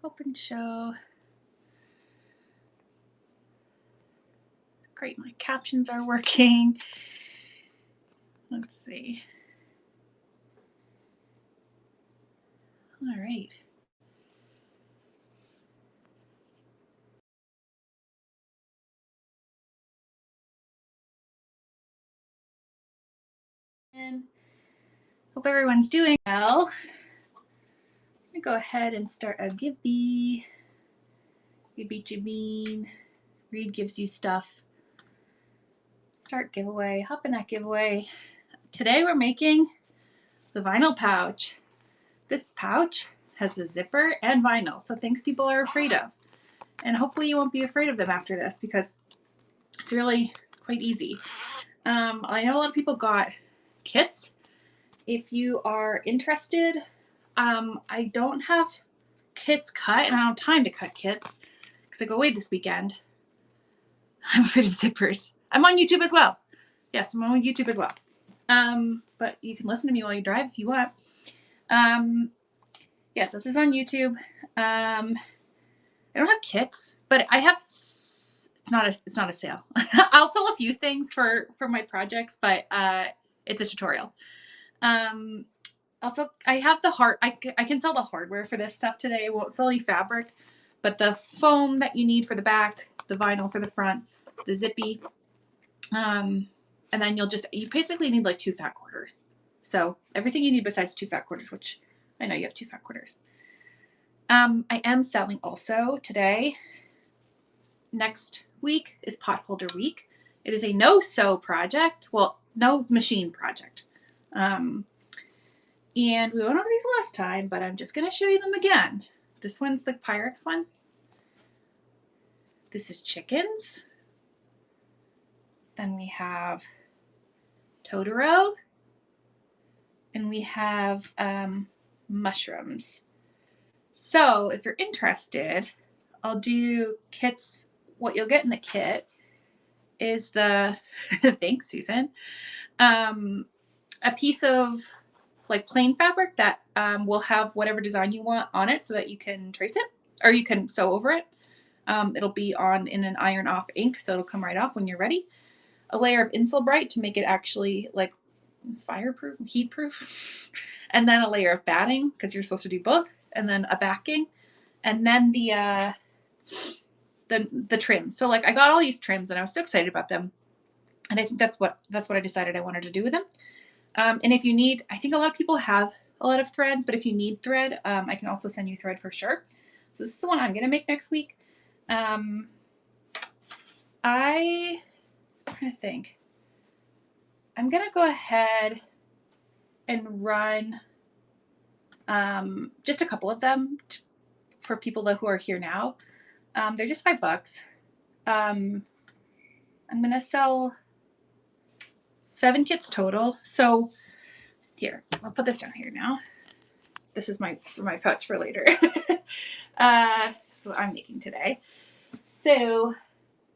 Open show. Great, my captions are working. Let's see. All right. And hope everyone's doing well. I'm gonna go ahead and start a Gibby. Gibby Jabeen. Reed gives you stuff. Start giveaway. Hop in that giveaway. Today we're making the vinyl pouch. This pouch has a zipper and vinyl, so things people are afraid of. And hopefully you won't be afraid of them after this because it's really quite easy. I know a lot of people got kits. If you are interested, I don't have kits cut and I don't have time to cut kits because I go away this weekend. I'm afraid of zippers. I'm on YouTube as well. Yes, I'm on YouTube as well. But you can listen to me while you drive if you want. Yes, this is on YouTube. I don't have kits, but I have. It's not a sale. I'll sell a few things for my projects, but it's a tutorial. Also, I have the I can sell the hardware for this stuff today. I won't sell any fabric, but the foam that you need for the back, the vinyl for the front, the zippy, and then you basically need like 2 fat quarters. So everything you need besides 2 fat quarters, which I know you have 2 fat quarters. I am selling also today. Next week is Potholder Week. It is a no-sew project. Well, no machine project. And we went over these last time, but I'm just going to show you them again. This one's the Pyrex one. This is chickens. Then we have Totoro. And we have mushrooms. So if you're interested, I'll do kits. What you'll get in the kit is the, thanks Susan, a piece of like plain fabric that will have whatever design you want on it so that you can trace it or you can sew over it. It'll be in an iron off ink, so it'll come right off when you're ready. A layer of Insulbrite to make it actually like fireproof, heat proof, and then a layer of batting because you're supposed to do both, and then a backing, and then the trims. So like I got all these trims and I was so excited about them, and I think that's what I decided I wanted to do with them. And if you need, I think a lot of people have a lot of thread, but if you need thread, I can also send you thread for sure. So this is the one I'm going to make next week. I'm trying to think. I'm going to go ahead and run just a couple of them for people who are here now. They're just $5. I'm going to sell 7 kits total. So here, I'll put this down here now. This is my pouch for later. So I'm making today. So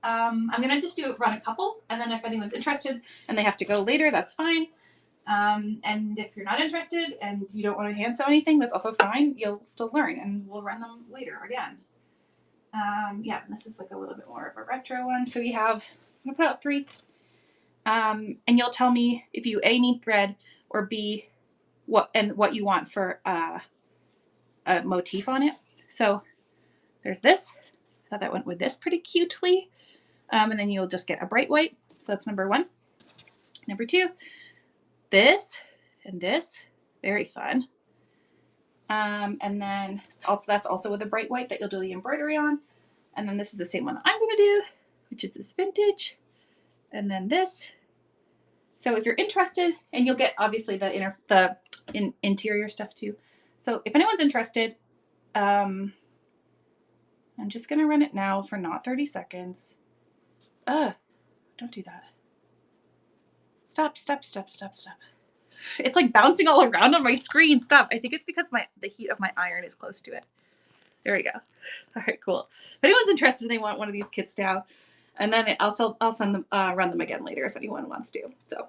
I'm going to just run a couple, and then if anyone's interested and they have to go later, that's fine. And if you're not interested and you don't want to hand sew anything, that's also fine. You'll still learn, and we'll run them later again. Yeah, this is like a little bit more of a retro one. So we have, I'm going to put out 3. And you'll tell me if you A, need thread, or B, what you want for a motif on it. So there's this. I thought that went with this pretty cutely. And then you'll just get a bright white. So that's number 1. Number 2, this and this. Very fun. And then also that's also with a bright white that you'll do the embroidery on. And then this is the same one that I'm going to do, which is this vintage. And then this. So if you're interested, and you'll get obviously the interior stuff too. So if anyone's interested, I'm just going to run it now for not 30 seconds. Don't do that. Stop. It's like bouncing all around on my screen. Stop. I think it's because the heat of my iron is close to it. There we go. All right, cool. If anyone's interested and they want one of these kits now, and then I'll send them, run them again later if anyone wants to. So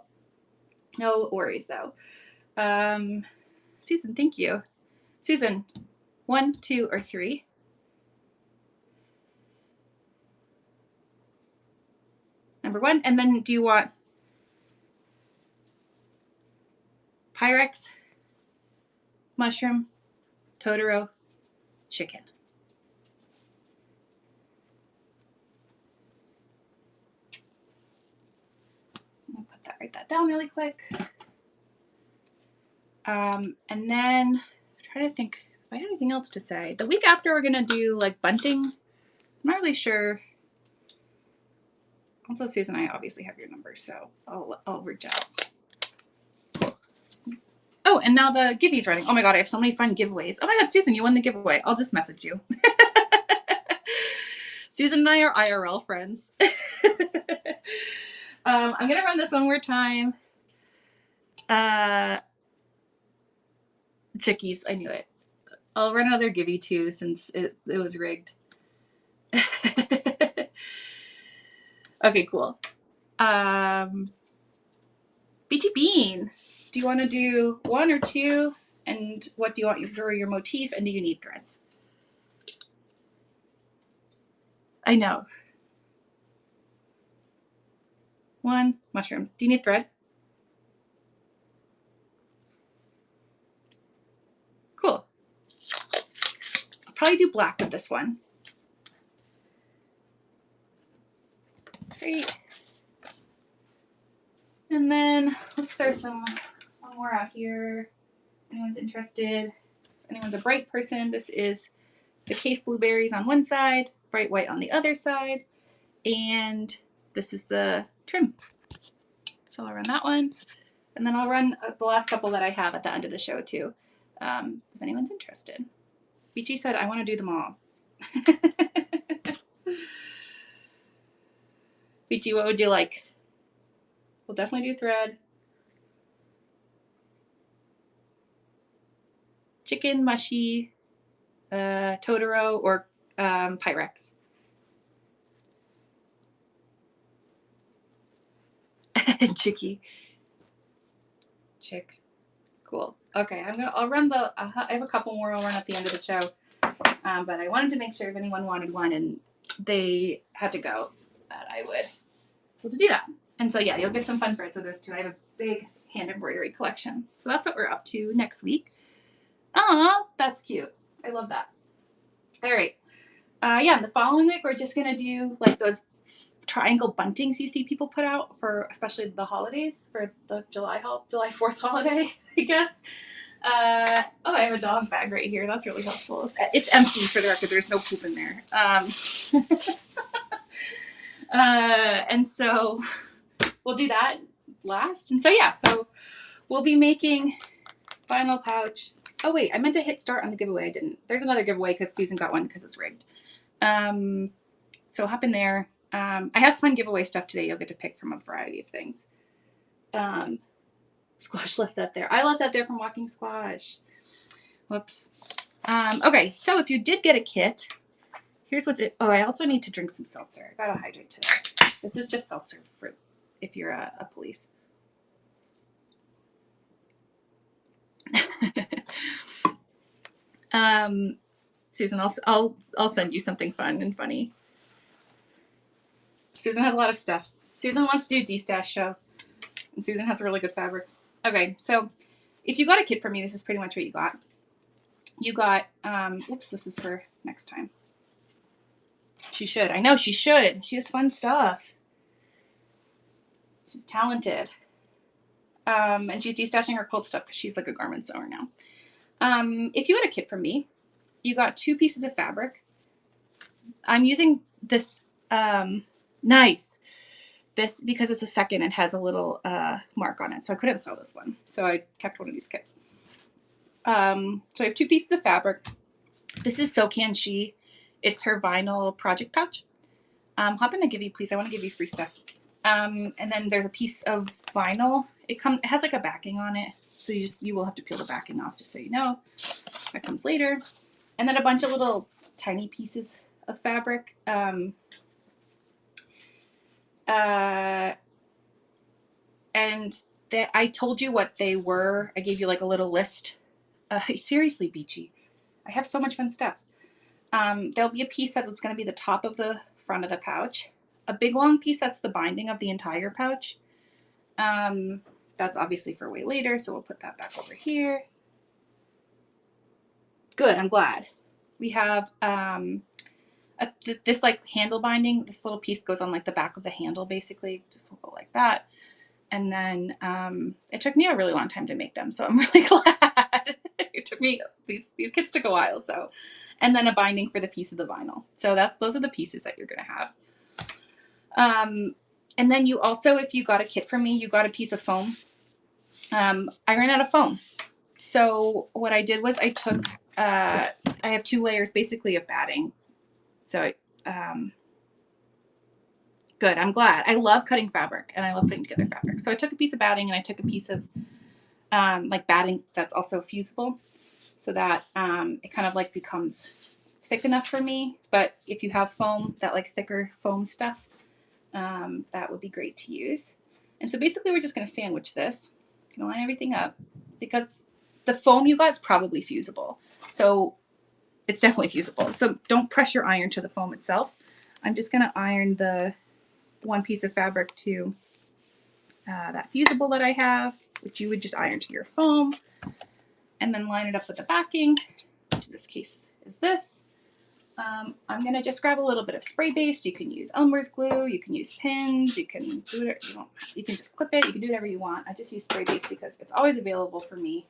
no worries though. Susan, thank you. Susan, 1, 2, or 3? number 1. And then do you want Pyrex, mushroom, Totoro, chicken? Let me write that down really quick. And then try to think if I have anything else to say. The week after, we're gonna do like bunting. I'm not really sure. Also, Susan, I obviously have your number, so I'll reach out. Cool. Oh, and now the Gibby's running. Oh my god, I have so many fun giveaways. Oh my god, Susan, you won the giveaway. I'll just message you. Susan and I are IRL friends. I'm gonna run this one more time. Chickies, I knew it. I'll run another Gibby too, since it was rigged. Okay, cool. Beachy Bean, do you want to do 1 or 2? And what do you want for your motif? And do you need threads? I know. 1, mushrooms. Do you need thread? Cool. I'll probably do black with this one. Great. And then let's throw one more out here. If anyone's interested, if anyone's a bright person, this is the Case Blueberries on one side, bright white on the other side, and this is the trim. So I'll run that one, and then I'll run the last couple that I have at the end of the show too, if anyone's interested. Beachy said, I want to do them all. Beachy, what would you like? We'll definitely do thread. Chicken, mushy, Totoro, or Pyrex. Chicky. Chick. Cool. Okay, I'll run I have a couple more I'll run at the end of the show. But I wanted to make sure if anyone wanted one and they had to go, that I would be able to do that. And so yeah, you'll get some fun threads with those too. I have a big hand embroidery collection. So that's what we're up to next week. Aw, that's cute. I love that. All right. Yeah, the following week we're just gonna do like those triangle buntings you see people put out for especially the holidays, for the July 4th holiday, I guess. Oh, I have a dog bag right here. That's really helpful. It's empty for the record. There's no poop in there. And so we'll do that last. And so yeah, so we'll be making vinyl pouch. Oh wait, I meant to hit start on the giveaway. I didn't. There's another giveaway because Susan got one because it's rigged. So hop in there. I have fun giveaway stuff today. You'll get to pick from a variety of things. Squash left that there. I left that there from Walking Squash. Whoops. Okay, so if you did get a kit, here's what's it. Oh, I also need to drink some seltzer. I gotta hydrate today. This is just seltzer for if you're a police. Susan, I'll send you something fun and funny. Susan has a lot of stuff. Susan wants to do D-Stash show, and Susan has a really good fabric. Okay, so if you got a kit from me, this is pretty much what you got. You got, oops, this is for next time. She should. I know she should. She has fun stuff. She's talented. And she's destashing her quilt stuff because she's like a garment sewer now. If you got a kit from me, you got 2 pieces of fabric. I'm using this, nice. This, because it's a second, it has a little mark on it, so I couldn't sell this one. So I kept one of these kits. So I have 2 pieces of fabric. This is So Can She. It's her vinyl project pouch. Hop in the Gibby, please. I want to give you free stuff. And then there's a piece of vinyl. It has like a backing on it, so you will have to peel the backing off, just so you know. That comes later. And then a bunch of little tiny pieces of fabric. And I told you what they were. I gave you like a little list. Seriously, Beachy, I have so much fun stuff. There'll be a piece that was going to be the top of the front of the pouch. a big long piece, that's the binding of the entire pouch. That's obviously for way later, so we'll put that back over here. Good, I'm glad. We have this like handle binding. This little piece goes on like the back of the handle, basically. Just will go like that. And then it took me a really long time to make them, so I'm really glad. It took me, these kits took a while, so. And then a binding for the piece of the vinyl. So those are the pieces that you're gonna have. And then you also, if you got a kit from me, you got a piece of foam. I ran out of foam. So what I did was I took, I have 2 layers basically of batting. So good, I'm glad. I love cutting fabric and I love putting together fabric. So I took a piece of batting and I took a piece of like batting that's also fusible, so that it kind of like becomes thick enough for me. But if you have foam, that like thicker foam stuff, that would be great to use. And so basically we're just going to sandwich this. I'm going to line everything up because the foam you got is probably fusible. So it's definitely fusible. So don't pressure iron to the foam itself. I'm just going to iron the one piece of fabric to that fusible that I have, which you would just iron to your foam, and then line it up with the backing, which in this case is this. I'm going to just grab a little bit of spray base. You can use Elmer's glue, you can use pins, you can do it, you can just clip it, you can do whatever you want. I just use spray base because it's always available for me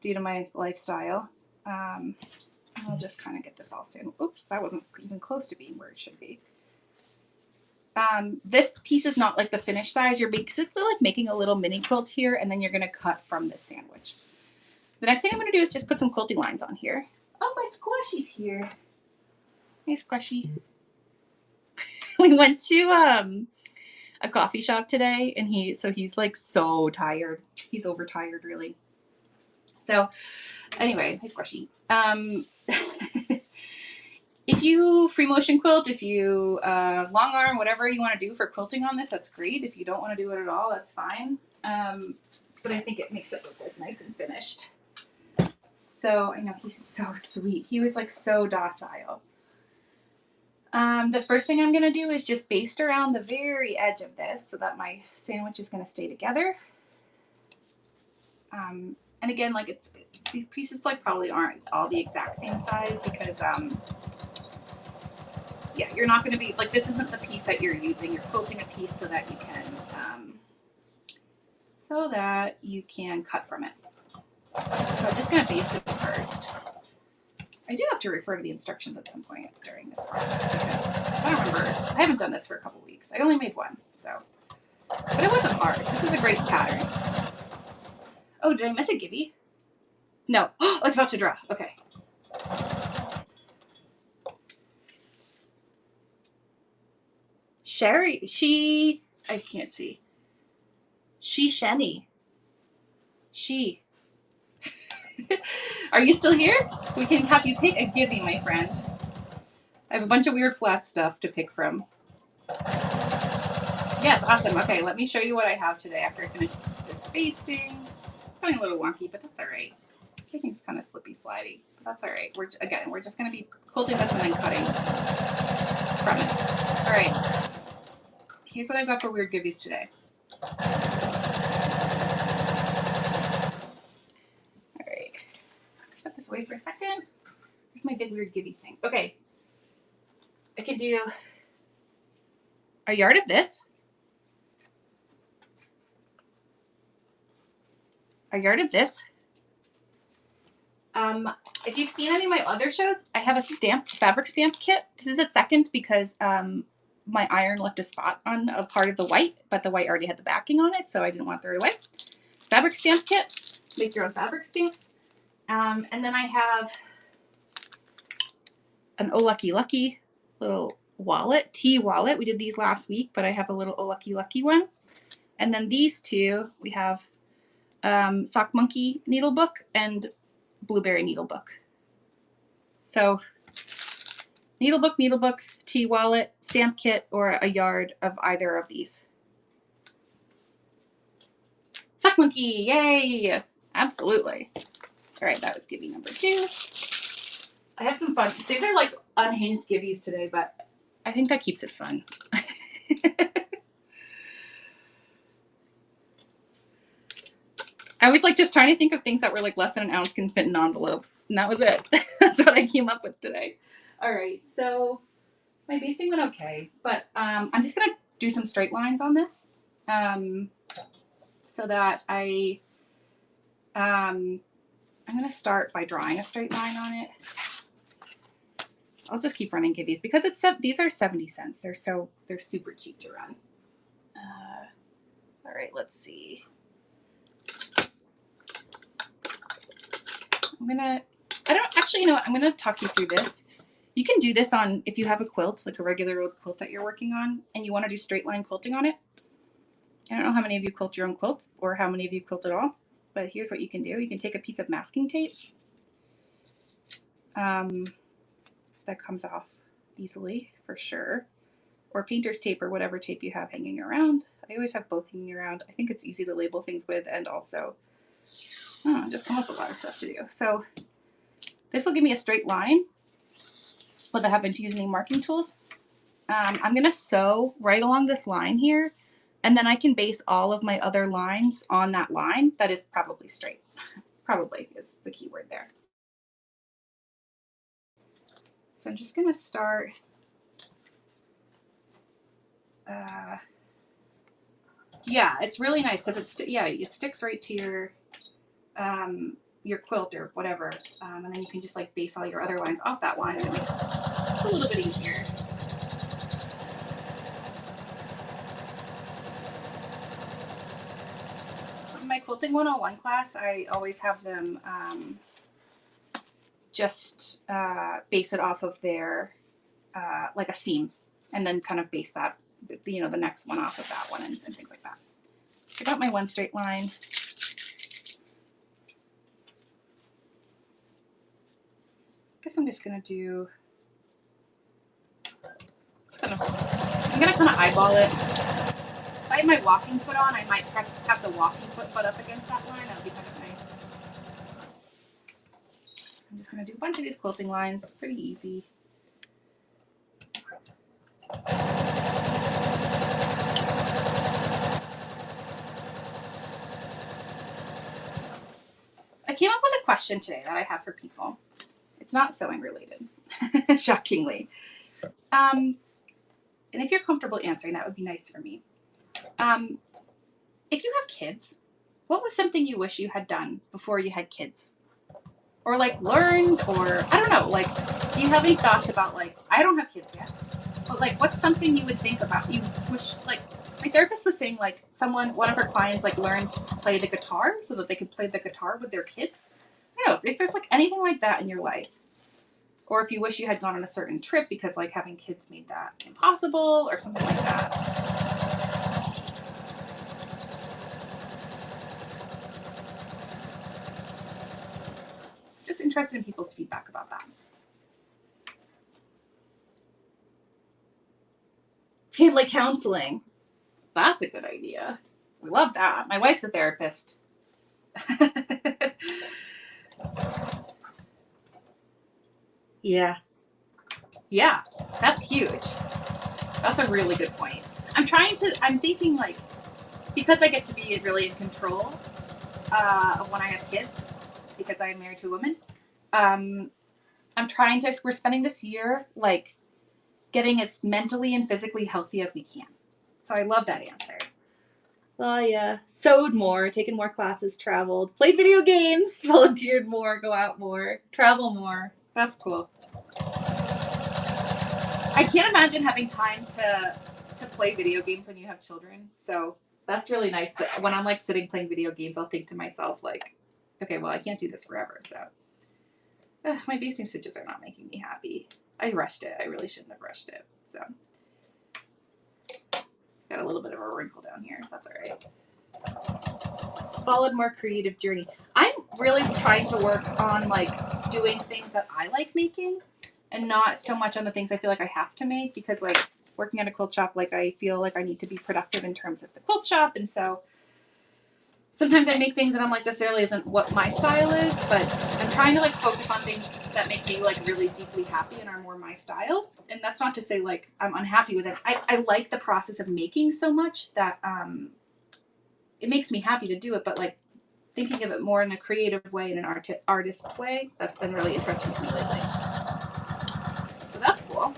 due to my lifestyle. I'll just kind of get this all sandwiched. Oops, that wasn't even close to being where it should be. This piece is not like the finished size. You're basically like making a little mini quilt here, and then you're going to cut from this sandwich. The next thing I'm going to do is just put some quilting lines on here. Oh, my squashy's here. Hey, Squashy. We went to a coffee shop today, and he's like so tired. He's overtired, really. So anyway, hey, Squashy. If you free motion quilt, if you long arm, whatever you want to do for quilting on this, that's great. If you don't want to do it at all, that's fine. But I think it makes it look like nice and finished. So I know he's so sweet. He was like so docile. The first thing I'm going to do is just baste around the very edge of this so that my sandwich is going to stay together. And again, like these pieces like probably aren't all the exact same size because yeah, you're not going to be like, this isn't the piece that you're using. You're quilting a piece so that you can cut from it. So I'm just going to baste it first. I do have to refer to the instructions at some point during this process because I don't remember. I haven't done this for a couple weeks. I only made one, so. But it wasn't hard. This is a great pattern. Oh, did I miss a Gibby? No. Oh, it's about to draw. Okay. Sherry, I can't see. Shenny. Are you still here? We can have you pick a Gibby, my friend. I have a bunch of weird flat stuff to pick from. Yes, awesome. Okay, let me show you what I have today after I finish this basting. It's going a little wonky, but that's all right. Everything's kind of slippy slidey, but that's all right. We're just going to be quilting this and then cutting from it. All right. Here's what I've got for weird Gibbies today. All right. Put this away for a second. Here's my big weird Gibby thing. Okay. I can do a yard of this. A yard of this. If you've seen any of my other shows, I have a fabric stamp kit. This is a second because my iron left a spot on a part of the white, but the white already had the backing on it, so I didn't want to throw it away. Fabric stamp kit. Make your own fabric stamps. And then I have an Oh Lucky Lucky little wallet, tea wallet. We did these last week, but I have a little Oh Lucky Lucky one. And then these two, we have Sock Monkey needle book and Blueberry needle book. So needlebook, tea wallet, stamp kit, or a yard of either of these. Sock Monkey, yay! Absolutely. All right, that was Gibby number 2. I have some fun. These are like unhinged Gibbies today, but I think that keeps it fun. I always like just trying to think of things that were like less than an ounce can fit in an envelope. And that was it. That's what I came up with today. All right, so my basting went okay, but I'm just gonna do some straight lines on this so that I'm gonna start by drawing a straight line on it. I'll just keep running kibbies because these are 70 cents. They're super cheap to run. All right, let's see. I'm gonna talk you through this. You can do this on, if you have a quilt, like a regular old quilt that you're working on, and you want to do straight line quilting on it. I don't know how many of you quilt your own quilts or how many of you quilt at all, but here's what you can do. You can take a piece of masking tape that comes off easily for sure, or painter's tape or whatever tape you have hanging around. I always have both hanging around. I think it's easy to label things with, and also just come up with a lot of stuff to do. So this will give me a straight line without having to use any marking tools. I'm going to sew right along this line here, and then I can base all of my other lines on that line that is probably straight. Probably is the key word there. So I'm just going to start yeah, it's really nice because it sticks right to your quilt or whatever, and then you can just like base all your other lines off that line, and it's a little bit easier. In my Quilting 101 class, I always have them just base it off of their like a seam, and then kind of base that, the next one off of that one, and things like that. I got my one straight line. I guess I'm just gonna do. I'm gonna kind of eyeball it. If I had my walking foot on, I might have the walking foot butt up against that line. That would be kind of nice. I'm just gonna do a bunch of these quilting lines. Pretty easy. I came up with a question today that I have for people. It's not sewing related, shockingly. And if you're comfortable answering, that would be nice for me. If you have kids, what was something you wish you had done before you had kids? Or like learned, or I don't know, like, do you have any thoughts about, like, I don't have kids yet, but like, what's something you would think about, you wish, like, my therapist was saying, like, one of her clients, like, learned to play the guitar so that they could play the guitar with their kids. I don't know, if there's like anything like that in your life, or if you wish you had gone on a certain trip because like having kids made that impossible or something like that. Just interested in people's feedback about that. Family counseling. That's a good idea. We love that. My wife's a therapist. Yeah. Yeah, that's huge. That's a really good point. I'm thinking, like, because I get to be really in control of when I have kids, because I'm married to a woman, we're spending this year, like, getting as mentally and physically healthy as we can. So I love that answer. Oh, yeah. Sewed more, taken more classes, traveled, played video games, volunteered more, go out more, travel more. That's cool. I can't imagine having time to play video games when you have children. So that's really nice that when I'm like sitting playing video games, I'll think to myself, like, okay, well, I can't do this forever. So my basting stitches are not making me happy. I rushed it. I really shouldn't have rushed it. So got a little bit of a wrinkle down here. That's all right. Followed more creative journey. I'm really trying to work on like doing things that I like making, and not so much on the things I feel like I have to make, because like working at a quilt shop, like I feel like I need to be productive in terms of the quilt shop, and so sometimes I make things that I'm like necessarily isn't what my style is, but I'm trying to like focus on things that make me like really deeply happy and are more my style. And that's not to say like I'm unhappy with it. I like the process of making so much that it makes me happy to do it, but like thinking of it more in a creative way, in an artist way, that's been really interesting for me lately. So that's cool.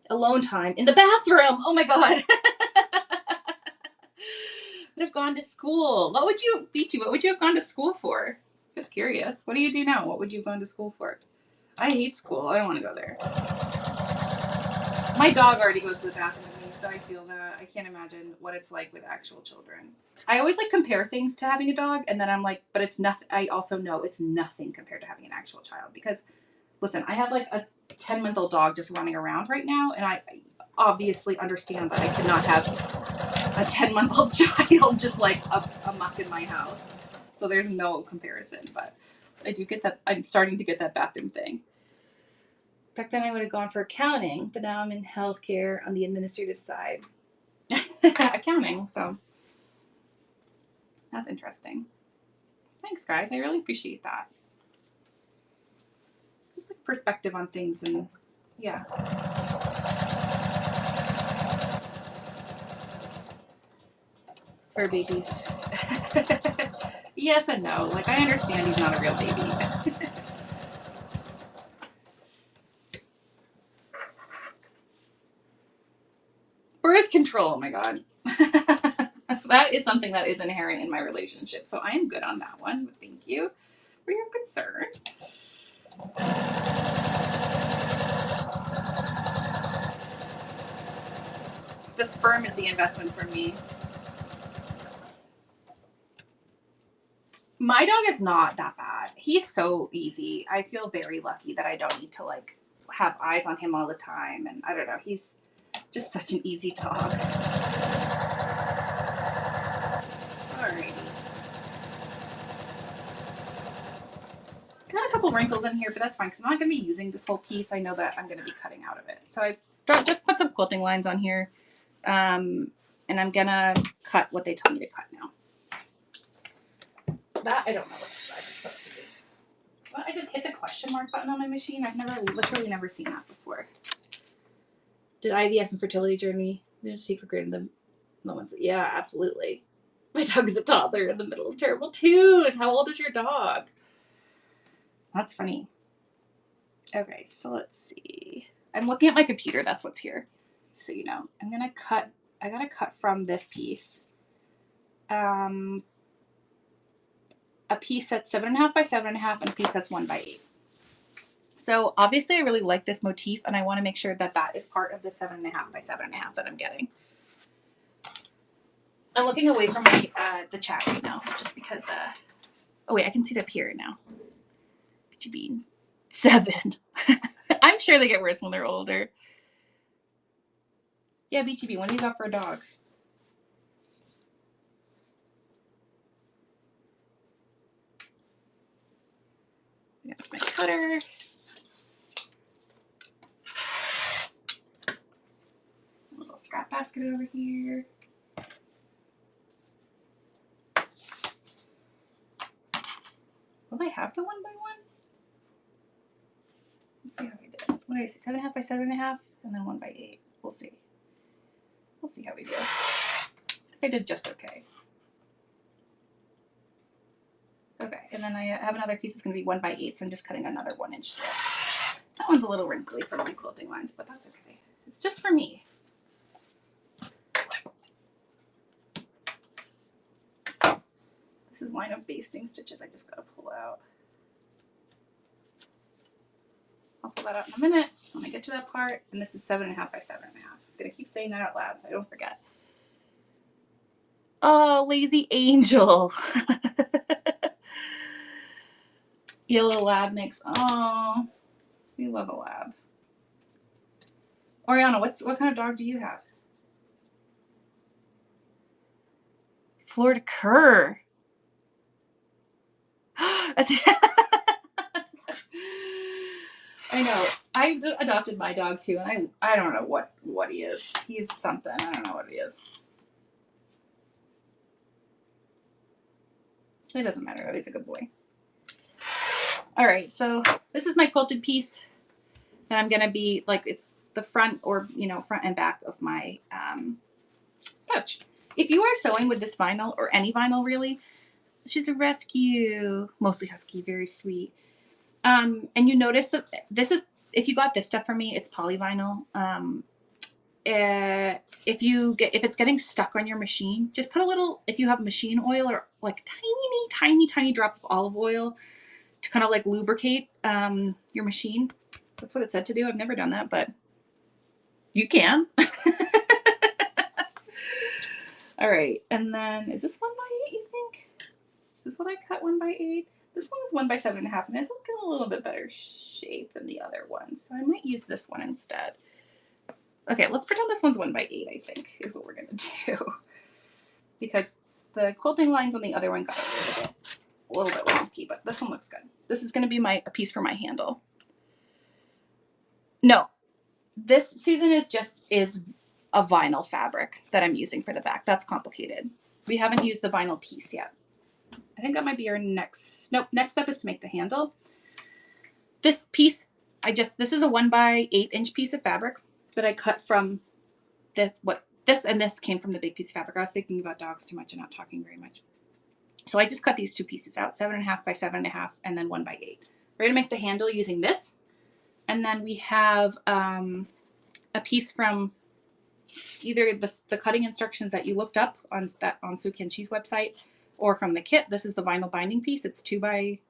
Alone time in the bathroom. Oh my god. Would have gone to school. What would you have gone to school for? Just curious. What do you do now? What would you have gone to school for? I hate school. I don't want to go there. My dog already goes to the bathroom with me, so I feel that. I can't imagine what it's like with actual children. I always like compare things to having a dog, and then I'm like, but it's nothing. I also know it's nothing compared to having an actual child because, listen, I have like a 10-month-old dog just running around right now, and I obviously understand that I could not have a 10-month-old child just like a muck in my house. So there's no comparison, but I do get that. I'm starting to get that bathroom thing. Back then I would have gone for accounting, but now I'm in healthcare on the administrative side. Accounting, so that's interesting. Thanks, guys. I really appreciate that. Just like perspective on things and yeah. Fur babies. Yes and no. Like I understand he's not a real baby. Birth control, oh my god. That is something that is inherent in my relationship. So I am good on that one. But thank you for your concern. The sperm is the investment for me. My dog is not that bad. He's so easy. I feel very lucky that I don't need to like have eyes on him all the time. And I don't know, he's just such an easy dog. Alrighty. Got a couple wrinkles in here, but that's fine because I'm not going to be using this whole piece. I know that I'm going to be cutting out of it. So I just put some quilting lines on here. And I'm going to cut what they told me to cut now. That I don't know what the size is supposed to be. Well, I just hit the question mark button on my machine. I've literally never seen that before. Did IVF and fertility journey take for granted the moments? Yeah, absolutely. My dog is a toddler in the middle of terrible twos. How old is your dog? That's funny. Okay, so let's see. I'm looking at my computer. That's what's here. So you know, I'm gonna cut. I gotta cut from this piece. A piece that's 7.5 by 7.5, and a piece that's 1 by 8. So obviously I really like this motif and I want to make sure that that is part of the 7.5 by 7.5 that I'm getting. I'm looking away from the chat right now just because, oh wait, I can see it up here now. Beachy Bean. 7. I'm sure they get worse when they're older. Yeah, Beachy Bean, when do you go for a dog? I got my cutter. A little scrap basket over here. Will I have the 1 by 1? Let's see how we did. What did I say? 7.5 by 7.5, and then 1 by 8. We'll see. We'll see how we do. I think I did just okay. Okay, and then I have another piece that's going to be 1 by 8, so I'm just cutting another 1-inch strip. That one's a little wrinkly for my quilting lines, but that's okay. It's just for me. This is line of basting stitches I just got to pull out. I'll pull that out in a minute when I get to that part. And this is 7.5 by 7.5. I'm going to keep saying that out loud so I don't forget. Oh, lazy angel. Yellow lab mix. Oh, we love a lab. Oriana, what kind of dog do you have? Florida Cur. I know. I adopted my dog too, and I don't know what he is. He's something. I don't know what he is. It doesn't matter. He's a good boy. All right, so this is my quilted piece that I'm gonna be like, it's the front, or front and back of my pouch. If you are sewing with this vinyl, or any vinyl really, she's a rescue, mostly husky, very sweet. And you notice that this is, if you got this stuff from me, it's polyvinyl. If it's getting stuck on your machine, just put a little, if you have machine oil, or like tiny drop of olive oil to kind of like lubricate your machine. That's what it said to do. I've never done that, but you can. All right, and then is this 1x8? You think? Is this what I cut 1x8? This one is 1x7.5, and it's looking a little bit better shape than the other one, so I might use this one instead. Okay, let's pretend this one's 1x8. I think is what we're gonna do, because the quilting lines on the other one got a little bit wonky, but this one looks good. This is gonna be a piece for my handle. No, this, Susan, is a vinyl fabric that I'm using for the back. That's complicated. We haven't used the vinyl piece yet. I think that might be our next step is to make the handle. This piece, this is a 1x8 inch piece of fabric that I cut from this and this came from the big piece of fabric. I was thinking about dogs too much and not talking very much. So I just cut these two pieces out, 7.5 by 7.5, and then 1x8. We're gonna make the handle using this. And then we have a piece from either the cutting instructions that you looked up on Sue Kinsey's website, or from the kit. This is the vinyl binding piece. It's 2x.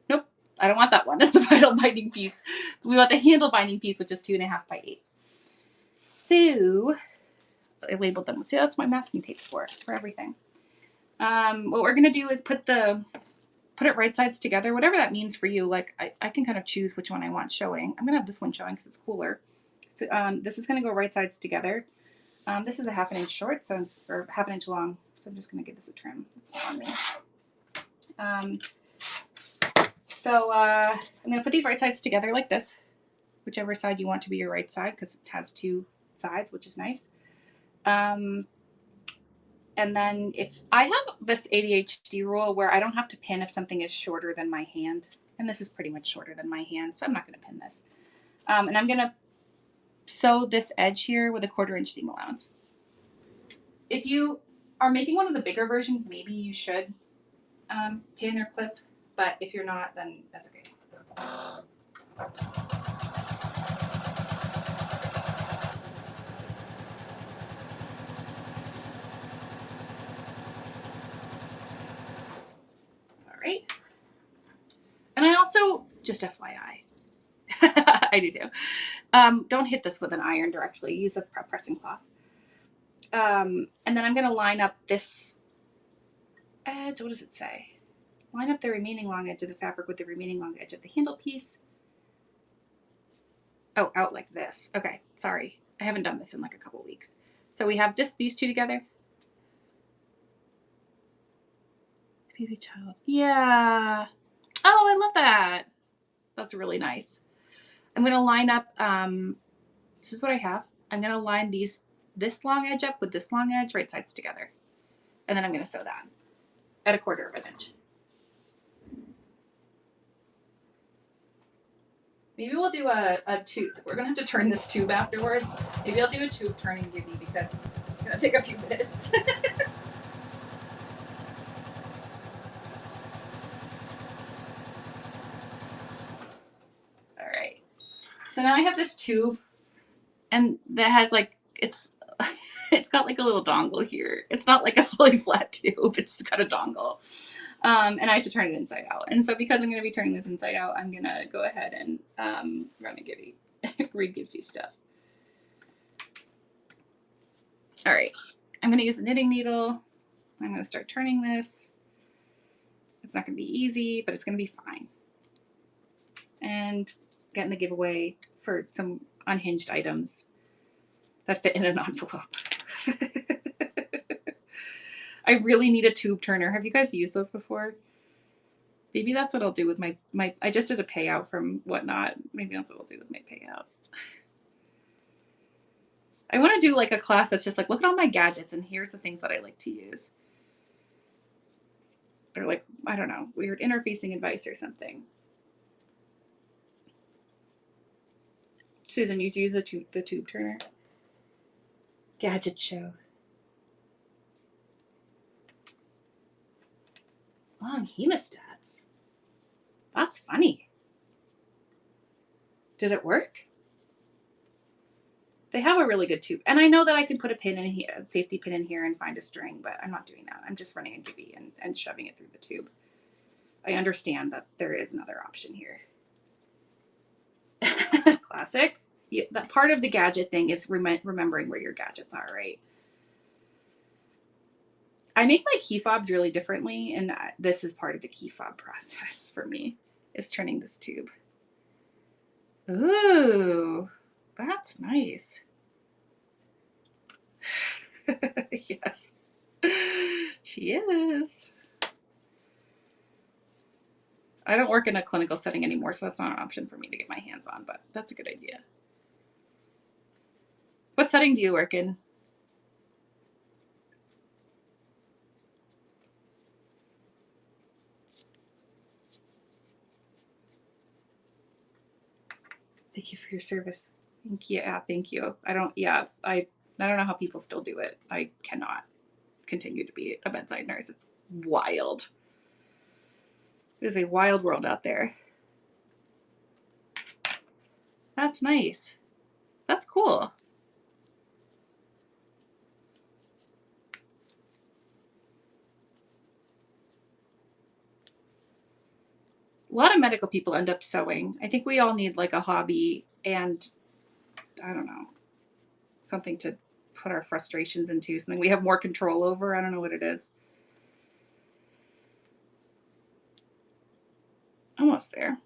Nope, I don't want that one. That's the vinyl binding piece. We want the handle binding piece, which is 2.5x8. So I labeled them. See, that's my masking tapes for. It's for everything. What we're gonna do is put it right sides together, whatever that means for you. Like I can kind of choose which one I want showing. I'm gonna have this one showing because it's cooler. So this is gonna go right sides together. This is a 1/2 inch short, or 1/2 inch long. So I'm just gonna give this a trim. It's not on me. I'm gonna put these right sides together like this, whichever side you want to be your right side, because it has two sides, which is nice. And then if I have this ADHD rule where I don't have to pin if something is shorter than my hand, and this is pretty much shorter than my hand, so I'm not going to pin this. And I'm going to sew this edge here with a 1/4 inch seam allowance. If you are making one of the bigger versions, maybe you should pin or clip, but if you're not, then that's okay. Right? And I also, just FYI, I do too. Don't hit this with an iron directly. Use a pressing cloth. And then I'm going to line up this edge. What does it say? Line up the remaining long edge of the fabric with the remaining long edge of the handle piece. Oh, out like this. Okay, sorry. I haven't done this in like a couple weeks. So we have these two together. Baby child. Yeah. Oh, I love that. That's really nice. I'm going to line up, this is what I have. I'm going to line this long edge up with this long edge, right sides together. And then I'm going to sew that at 1/4 inch. Maybe we'll do a tube. We're going to have to turn this tube afterwards. Maybe I'll do a tube turning gibby because it's going to take a few minutes. All right. So now I have this tube, and that has like, it's got like a little dongle here. It's not like a fully flat tube. It's got a dongle. And I have to turn it inside out. And so because I'm going to be turning this inside out, I'm going to go ahead and run a gibby. Reed gives you stuff. All right. I'm going to use a knitting needle. I'm going to start turning this. It's not going to be easy, but it's going to be fine. And getting the giveaway for some unhinged items that fit in an envelope. I really need a tube turner. Have you guys used those before? Maybe that's what I'll do with my I just did a payout from Whatnot. Maybe that's what I'll do with my payout. I want to do like a class that's just like, look at all my gadgets and here's the things that I like to use. Or like I don't know, weird interfacing advice or something. Susan, you use the tube turner. Gadget show. Long hemostats. That's funny. Did it work? They have a really good tube. And I know that I can put a pin in here, a safety pin in here and find a string, but I'm not doing that. I'm just running a Gibby and shoving it through the tube. I understand that there is another option here. Classic. Yeah, that part of the gadget thing is remembering where your gadgets are, right? I make my key fobs really differently, and this is part of the key fob process for me, is turning this tube. Ooh, that's nice. Yes, she is. I don't work in a clinical setting anymore, so that's not an option for me to get my hands on, but that's a good idea. What setting do you work in? Thank you for your service. Thank you. Yeah, thank you. I don't know how people still do it. I cannot continue to be a bedside nurse. It's wild. It is a wild world out there. That's nice. That's cool. A lot of medical people end up sewing. I think we all need like a hobby and I don't know, something to put our frustrations into, something we have more control over. I don't know what it is. Almost there.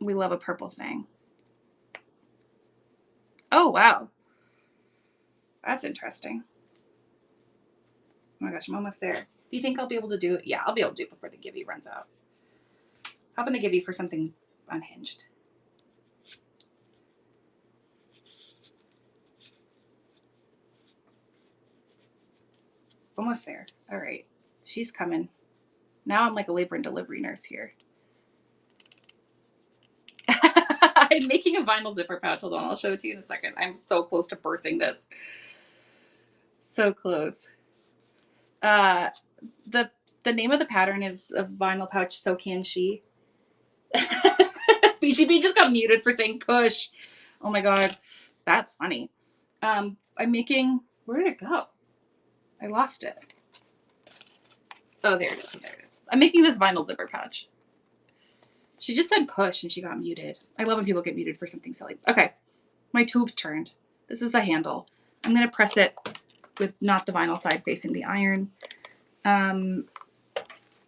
We love a purple thing. Oh, wow. That's interesting. Oh my gosh, I'm almost there. Do you think I'll be able to do it? Yeah, I'll be able to do it before the Gibby runs out. Hop in the Gibby for something unhinged. Almost there. All right. She's coming. Now I'm like a labor and delivery nurse here. I'm making a vinyl zipper pouch. Hold on, I'll show it to you in a second. I'm so close to birthing this. So close. The name of the pattern is a vinyl pouch, So Can She. BGB just got muted for saying push. Oh my god. That's funny. I'm making, where did it go? I lost it. Oh, there it is. There it is. I'm making this vinyl zipper pouch. She just said push and she got muted. I love when people get muted for something silly. Okay, my tube's turned. This is the handle. I'm gonna press it with not the vinyl side facing the iron.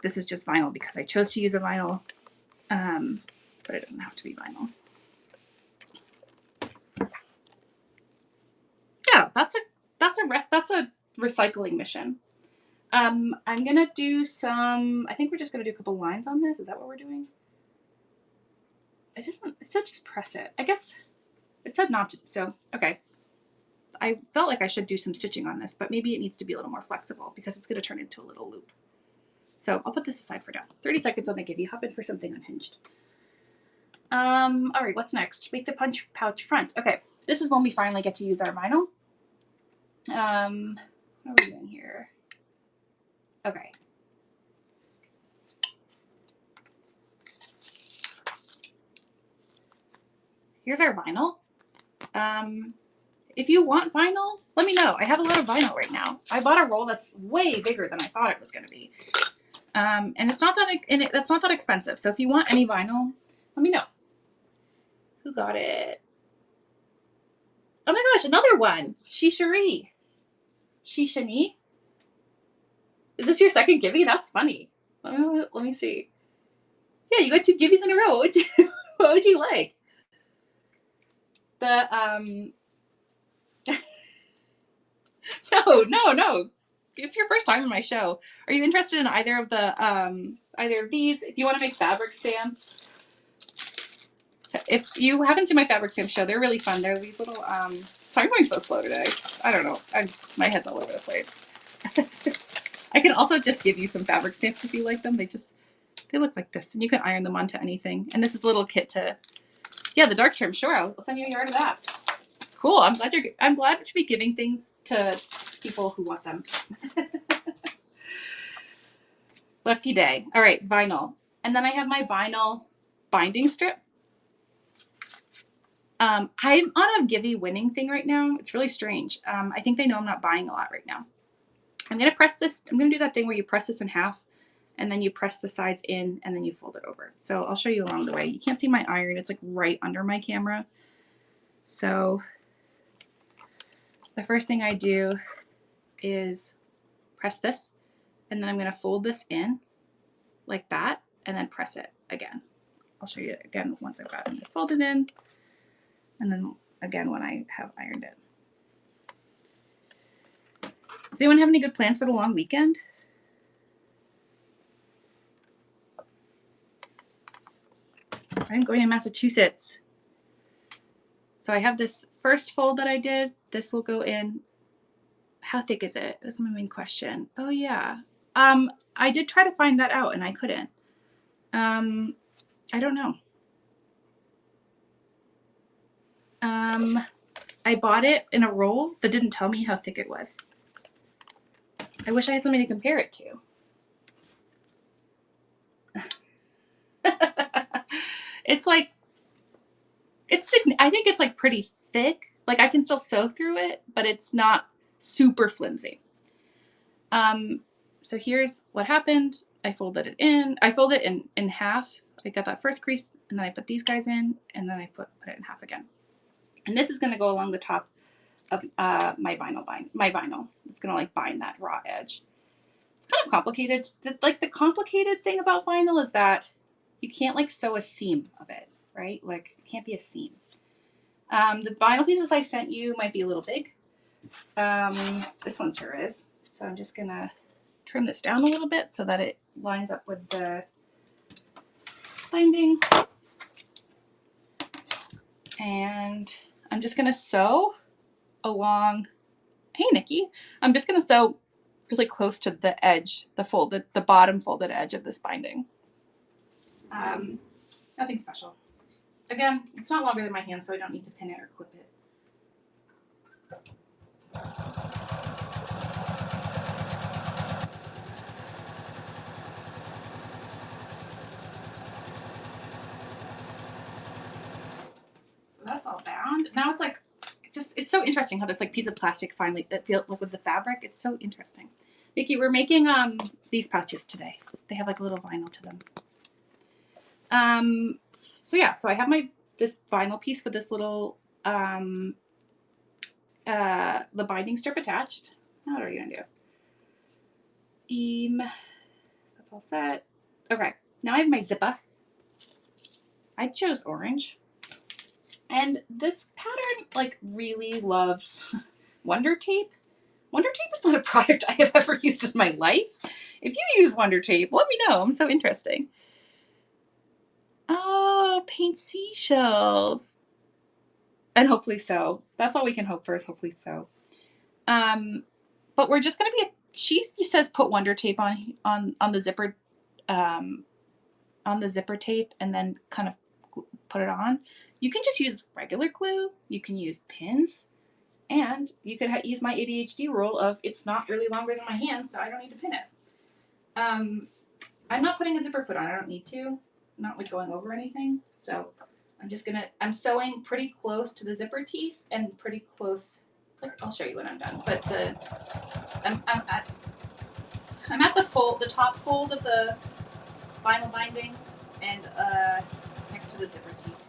This is just vinyl because I chose to use a vinyl, but it doesn't have to be vinyl. Yeah, that's a recycling mission. I'm gonna do some. I think we're just gonna do a couple lines on this. Is that what we're doing? It said just press it. I guess it said not to. So okay. I felt like I should do some stitching on this, but maybe it needs to be a little more flexible because it's gonna turn into a little loop. So I'll put this aside for now. 30 seconds on the Gibby. Hop in for something unhinged. All right, what's next? Make the punch pouch front. Okay, this is when we finally get to use our vinyl. What are we doing here? Okay. Here's our vinyl. If you want vinyl, let me know. I have a lot of vinyl right now. I bought a roll that's way bigger than I thought it was going to be. And that's not that expensive. So if you want any vinyl, let me know. Who got it? Oh my gosh, another one. Shishani. Is this your second Gibby? That's funny. Let me see. Yeah, you got 2 Gibbies in a row. What would you like? The No. It's your first time in my show. Are you interested in either of these? If you want to make fabric stamps, If you haven't seen my fabric stamp show, they're really fun. They're these little, sorry I'm going so slow today. I don't know. My head's all over the place. I can also just give you some fabric stamps if you like them. They look like this, and you can iron them onto anything. And this is a little kit to, yeah, the dark trim. Sure, I'll send you a yard of that. Cool. I'm glad to be giving things to people who want them. Lucky day. All right, vinyl. And then I have my vinyl binding strip. I'm on a Givey winning thing right now. It's really strange. I think they know I'm not buying a lot right now. I'm going to press this. I'm going to do that thing where you press this in half and then you press the sides in and then you fold it over. So I'll show you along the way. You can't see my iron. It's like right under my camera. So the first thing I do is press this, and then I'm going to fold this in like that and then press it again. I'll show you again once I've got it folded in, and then again when I have ironed it. Does anyone have any good plans for the long weekend? I'm going to Massachusetts. So I have this first fold that I did. This will go in. How thick is it? That's my main question. Oh yeah. I did try to find that out and I couldn't. I don't know. I bought it in a roll that didn't tell me how thick it was. I wish I had something to compare it to. It's like, I think it's like pretty thick. Like I can still sew through it, but it's not super flimsy. So here's what happened. I folded it in. I folded it in half. I got that first crease, and then I put these guys in, and then I put it in half again. And this is going to go along the top of my vinyl. It's going to like bind that raw edge. It's kind of complicated. The complicated thing about vinyl is that you can't like sew a seam of it, right? Like it can't be a seam. The vinyl pieces I sent you might be a little big. This one sure is. So I'm just going to trim this down a little bit so that it lines up with the binding. And I'm just going to sew along. Hey, Nikki. I'm just going to sew really close to the edge, the bottom folded edge of this binding. Nothing special. Again, it's not longer than my hand, so I don't need to pin it or clip it. So that's all bound. Now it's like, it's so interesting how this like piece of plastic finally, that feels like with the fabric, it's so interesting. Nikki, we're making these pouches today. They have like a little vinyl to them. So yeah, so I have this vinyl piece with this little the binding strip attached. Now what are you gonna do? That's all set. Okay, now I have my zipper. I chose orange. And this pattern like really loves Wonder Tape. Wonder Tape is not a product I have ever used in my life. If you use Wonder Tape, let me know. I'm so interesting. Oh, paint seashells. And hopefully so. That's all we can hope for is hopefully so. But we're just gonna be she says put Wonder Tape on the zipper tape and then kind of put it on. You can just use regular glue. You can use pins. And you could use my ADHD rule of it's not really longer than my hand, so I don't need to pin it. I'm not putting a zipper foot on. I don't need to. I'm not like going over anything. So I'm sewing pretty close to the zipper teeth and pretty close. Like I'll show you when I'm done. But I'm at the top fold of the vinyl binding and next to the zipper teeth.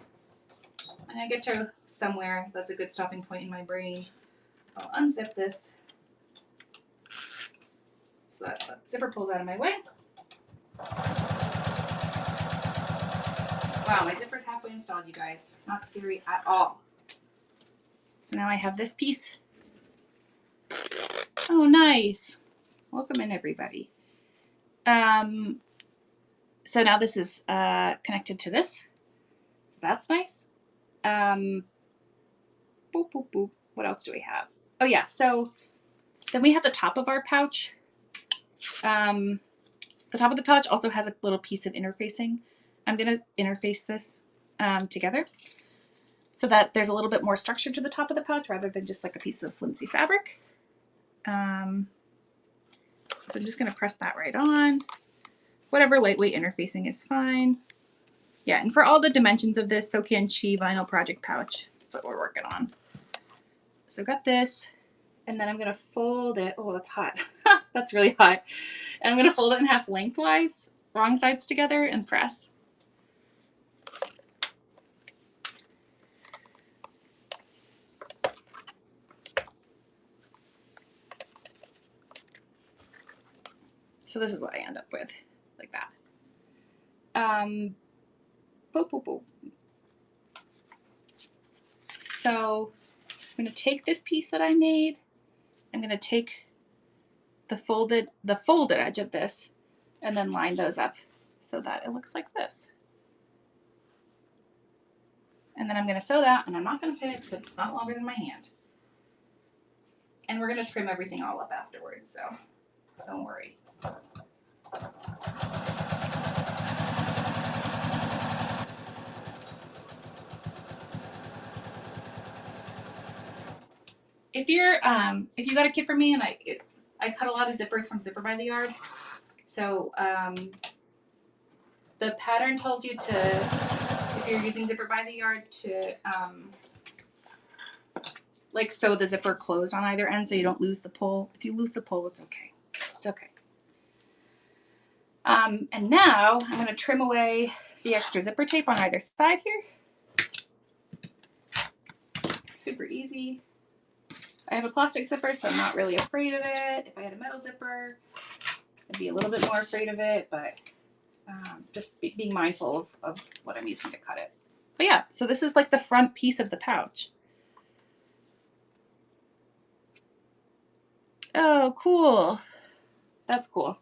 And I get to somewhere that's a good stopping point in my brain. I'll unzip this so that the zipper pulls out of my way. Wow, my zipper's halfway installed, you guys. Not scary at all. So now I have this piece. Oh, nice. Welcome in, everybody. So now this is connected to this. So that's nice. Boop, boop, boop. What else do we have? Oh yeah, so then we have the top of our pouch. The top of the pouch also has a little piece of interfacing. I'm going to interface this together so that there's a little bit more structure to the top of the pouch rather than just like a piece of flimsy fabric. So I'm just going to press that right on. Whatever lightweight interfacing is fine. Yeah, and for all the dimensions of this Sokan Chi vinyl project pouch, that's what we're working on. So I've got this, and then I'm going to fold it. Oh, that's hot. That's really hot. And I'm going to fold it in half lengthwise, wrong sides together, and press. So this is what I end up with, like that. Boop, boop, boop. So I'm going to take this piece that I made. I'm going to take the folded edge of this and then line those up so that it looks like this. And then I'm going to sew that, and I'm not going to pin it because it's not longer than my hand. And we're going to trim everything all up afterwards, so don't worry. If you got a kit from me, and I cut a lot of zippers from Zipper by the Yard, so the pattern tells you to, if you're using Zipper by the Yard, to like sew the zipper closed on either end so you don't lose the pull. If you lose the pull, it's okay. It's okay. And now I'm going to trim away the extra zipper tape on either side here. Super easy. I have a plastic zipper, so I'm not really afraid of it. If I had a metal zipper, I'd be a little bit more afraid of it, but just being mindful of what I'm using to cut it. But yeah, so this is like the front piece of the pouch. Oh, cool. That's cool.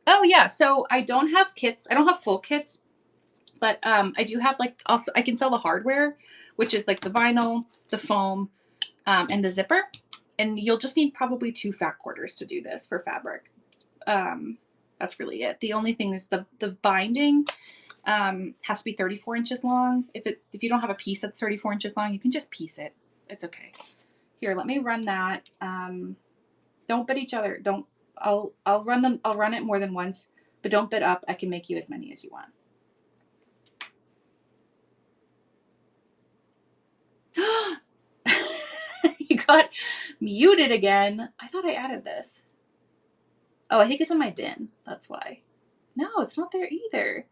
Oh yeah, so I don't have kits. I don't have full kits, but I do have like, also I can sell the hardware, which is like the vinyl, the foam, and the zipper. And you'll just need probably 2 fat quarters to do this for fabric. That's really it. The only thing is the binding has to be 34 inches long. If you don't have a piece that's 34 inches long, you can just piece it. It's okay. Here, let me run that. Don't bit each other. I'll run them. I'll run it more than once, but don't bit up. I can make you as many as you want. You got muted again. I thought I added this. Oh, I think it's in my bin. That's why. No, it's not there either.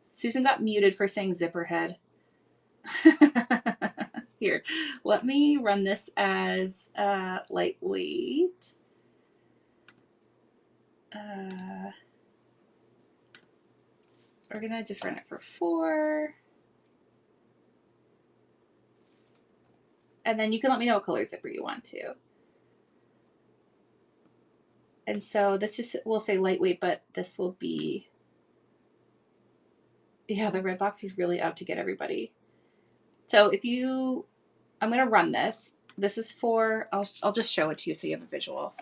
Susan got muted for saying zipper head. Here, let me run this as lightweight. We're gonna just run it for 4. And then you can let me know what color zipper you want to. And so this just will say lightweight, but this will be, yeah, the red box is really out to get everybody. So I'm going to run this. This is for, I'll just show it to you so you have a visual.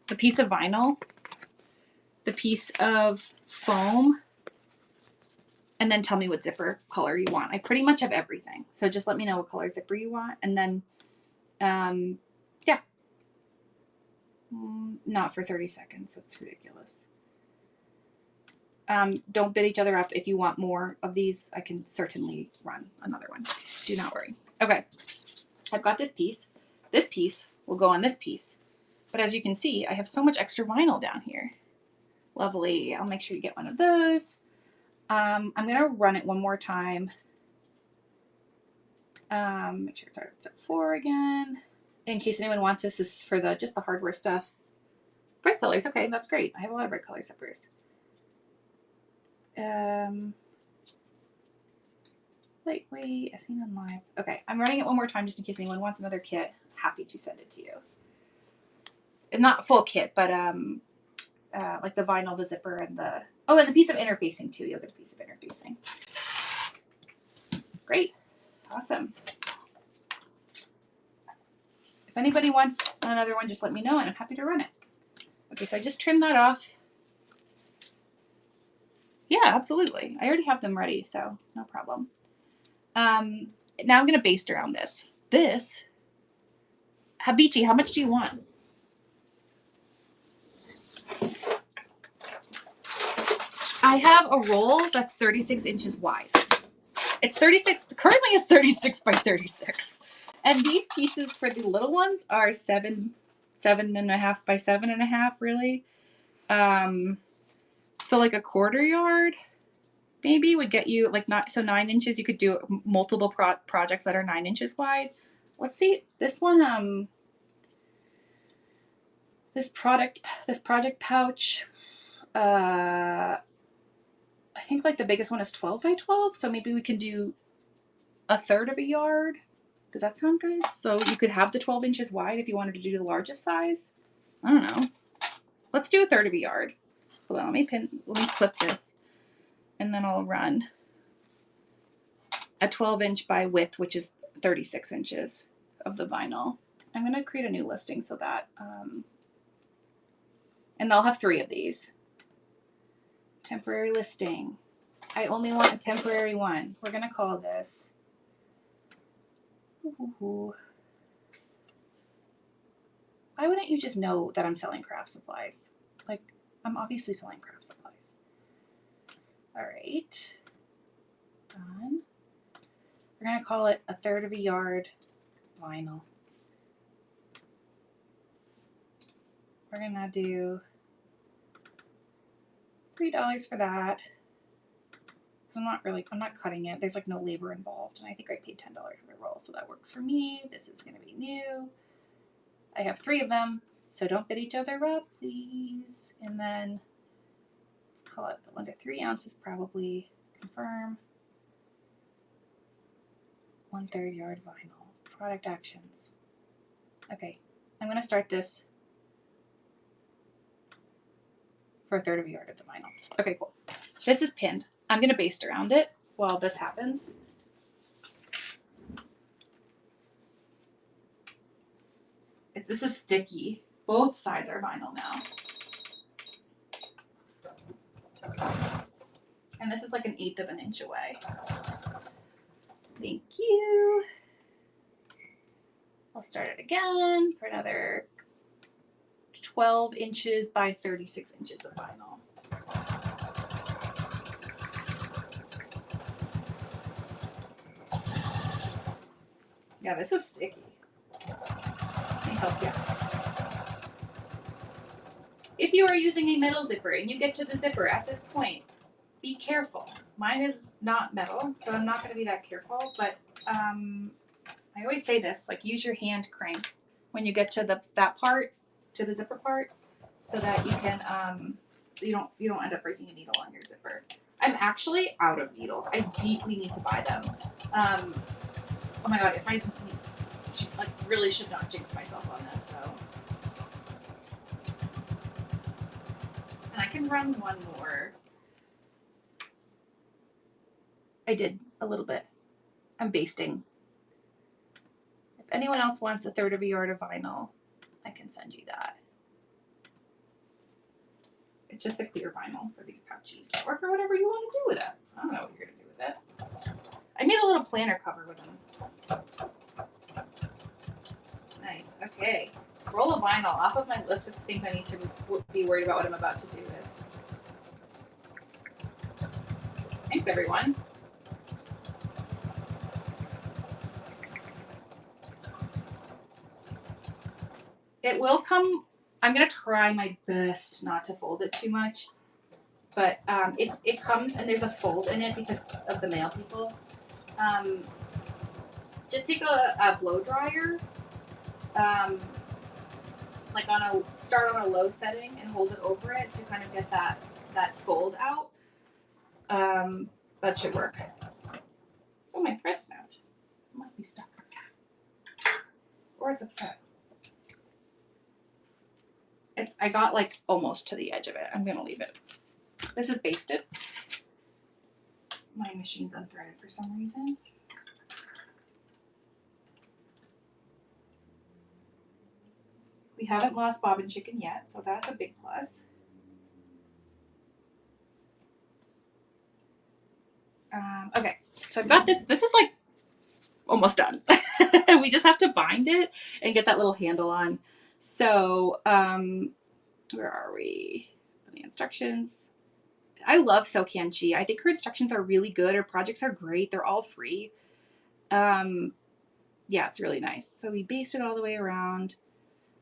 The piece of vinyl, the piece of foam, and then tell me what zipper color you want. I pretty much have everything. So just let me know what color zipper you want. And then, yeah. Not for 30 seconds. That's ridiculous. Don't bit each other up. If you want more of these, I can certainly run another one. Do not worry. Okay. I've got this piece. This piece will go on this piece. But as you can see, I have so much extra vinyl down here. Lovely. I'll make sure you get one of those. I'm going to run it one more time. Make sure it starts at 4 again. In case anyone wants this is for just the hardware stuff. Bright colors. Okay, that's great. I have a lot of bright color zippers. Lightweight, as seen on live. Okay, I'm running it one more time just in case anyone wants another kit. Happy to send it to you. Not a full kit, but like the vinyl, the zipper, and and the piece of interfacing too. You'll get a piece of interfacing. Great. Awesome. If anybody wants another one, just let me know and I'm happy to run it. Okay, so I just trimmed that off. Yeah, absolutely. I already have them ready, so no problem. Now I'm going to baste around this. Habichi, how much do you want? I have a roll that's 36 inches wide. It's 36, currently it's 36 by 36. And these pieces for the little ones are 7.5 by 7.5, really. So like a quarter yard maybe would get you like 9 inches. You could do multiple projects that are 9 inches wide. Let's see this one. This project pouch. I think like the biggest one is 12 by 12. So maybe we can do a third of a yard. Does that sound good? So you could have the 12 inches wide if you wanted to do the largest size. I don't know. Let's do a third of a yard. Hold on, let me clip this. And then I'll run a 12-inch by width, which is 36 inches of the vinyl. I'm going to create a new listing so that, and I'll have 3 of these. Temporary listing. I only want a temporary one. We're going to call this. Ooh. Why wouldn't you just know that I'm selling craft supplies? Like, I'm obviously selling craft supplies. All right. Done. We're going to call it a third of a yard vinyl. We're going to do $3 for that. I'm not cutting it. There's like no labor involved. And I think I paid $10 for the roll. So that works for me. This is going to be new. I have 3 of them. So don't bid each other up, please. And then let's call it 1 to 3 ounces probably. Confirm. 1/3 yard vinyl. Product actions. Okay. I'm going to start this for a third of a yard of the vinyl. Okay, cool. This is pinned. I'm going to baste around it while this happens. This is sticky. Both sides are vinyl now. And this is like 1/8 of an inch away. Thank you. I'll start it again for another 12 inches by 36 inches of vinyl. Yeah, this is sticky. Let me help you. If you are using a metal zipper and you get to the zipper at this point, be careful. Mine is not metal, so I'm not going to be that careful, but I always say this, like use your hand crank when you get to that part, to the zipper part, so that you can you don't end up breaking a needle on your zipper. I'm actually out of needles. I deeply need to buy them. Oh my god, if I like really should not jinx myself on this though. And I can run one more. I did a little bit. I'm basting. If anyone else wants a third of a yard of vinyl, I can send you that. It's just the clear vinyl for these pouchies, or for whatever you want to do with it. I don't know what you're gonna do with it. I made a little planner cover with them. Nice. Okay. Roll of vinyl off of my list of things I need to be worried about what I'm about to do with. Thanks, everyone. It will come. I'm going to try my best not to fold it too much. But if it comes and there's a fold in it because of the male people, just take a blow dryer, like start on a low setting and hold it over it to kind of get that fold out. That should work. Oh, my thread snapped. It must be stuck. Or it's upset. I got like almost to the edge of it. I'm gonna leave it. This is basted. My machine's unthreaded for some reason. We haven't lost bobbin chicken yet, so that's a big plus. Okay, so I've got this. This is like almost done. We just have to bind it and get that little handle on. So, where are we? The instructions. I love SoCanChi. I think her instructions are really good. Her projects are great. They're all free. Yeah, it's really nice. So we based it all the way around.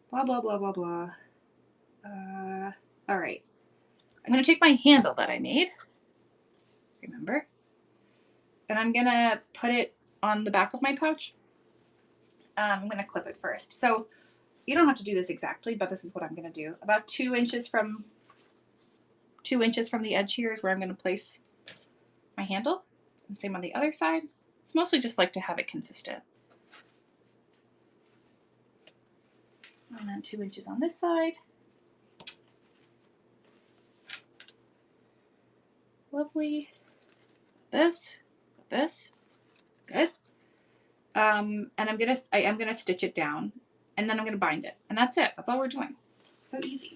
Blah, blah, blah, blah, blah. All right. I'm going to take my handle that I made. Remember? And I'm going to put it on the back of my pouch. I'm going to clip it first. So you don't have to do this exactly, but this is what I'm going to do. About 2 inches from the edge here is where I'm going to place my handle. And same on the other side. It's mostly just like to have it consistent. And then 2 inches on this side. Lovely. This. Good. And I am gonna stitch it down, and then I'm gonna bind it, and that's it. That's all we're doing. So easy.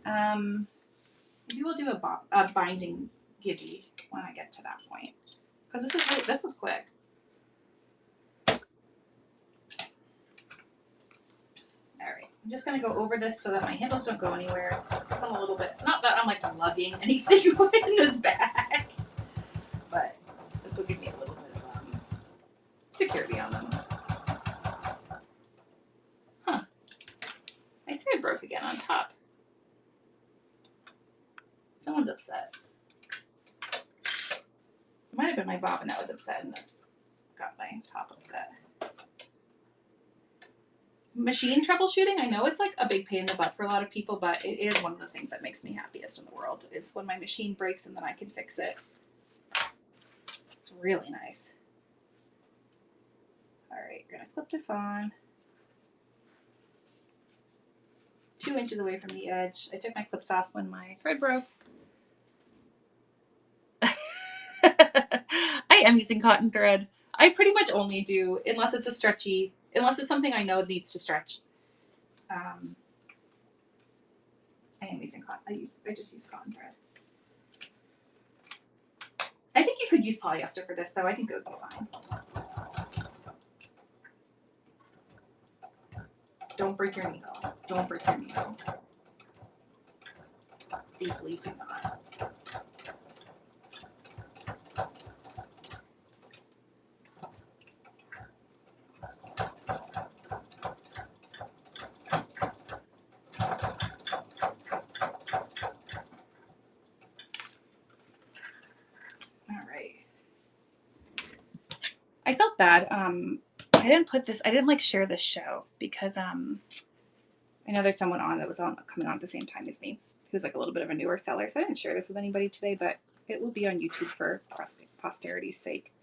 Maybe we'll do a binding gibby when I get to that point, because this was quick. All right, I'm just gonna go over this so that my handles don't go anywhere. Because I'm a little bit, not that I'm like lugging anything in this bag, but this will give me a little bit of security on them. Huh? My thread broke again on top. Someone's upset. It might have been my bobbin that was upset and got my top upset. Machine troubleshooting, I know it's like a big pain in the butt for a lot of people, but it is one of the things that makes me happiest in the world, is when my machine breaks and then I can fix it. It's really nice. All right, we're gonna clip this on. 2 inches away from the edge. I took my clips off when my thread broke. I am using cotton thread. I pretty much only do, unless it's something I know needs to stretch. I am using cotton. I just use cotton thread. I think you could use polyester for this, though. I think it would be fine. Don't break your needle. Don't break your needle. Deeply do not. I felt bad. I didn't like share this show because I know there's someone on that was coming on at the same time as me who's like a little bit of a newer seller, so I didn't share this with anybody today, but it will be on YouTube for posterity's sake.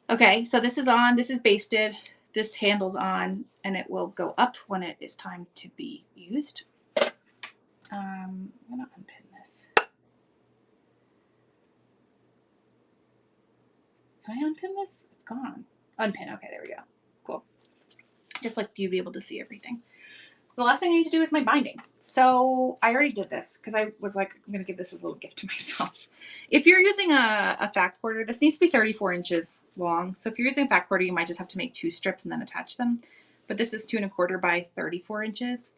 Okay, so this is on, this is basted, this handle's on, and it will go up when it is time to be used. I'm gonna unpin this. Can I unpin this? It's gone. Unpin. Okay, there we go. Cool. Just like you be able to see everything. The last thing I need to do is my binding. So I already did this because I was like, I'm going to give this as a little gift to myself. If you're using a fat quarter, this needs to be 34 inches long. So if you're using a fat quarter, you might just have to make 2 strips and then attach them. But this is 2 1/4 by 34 inches.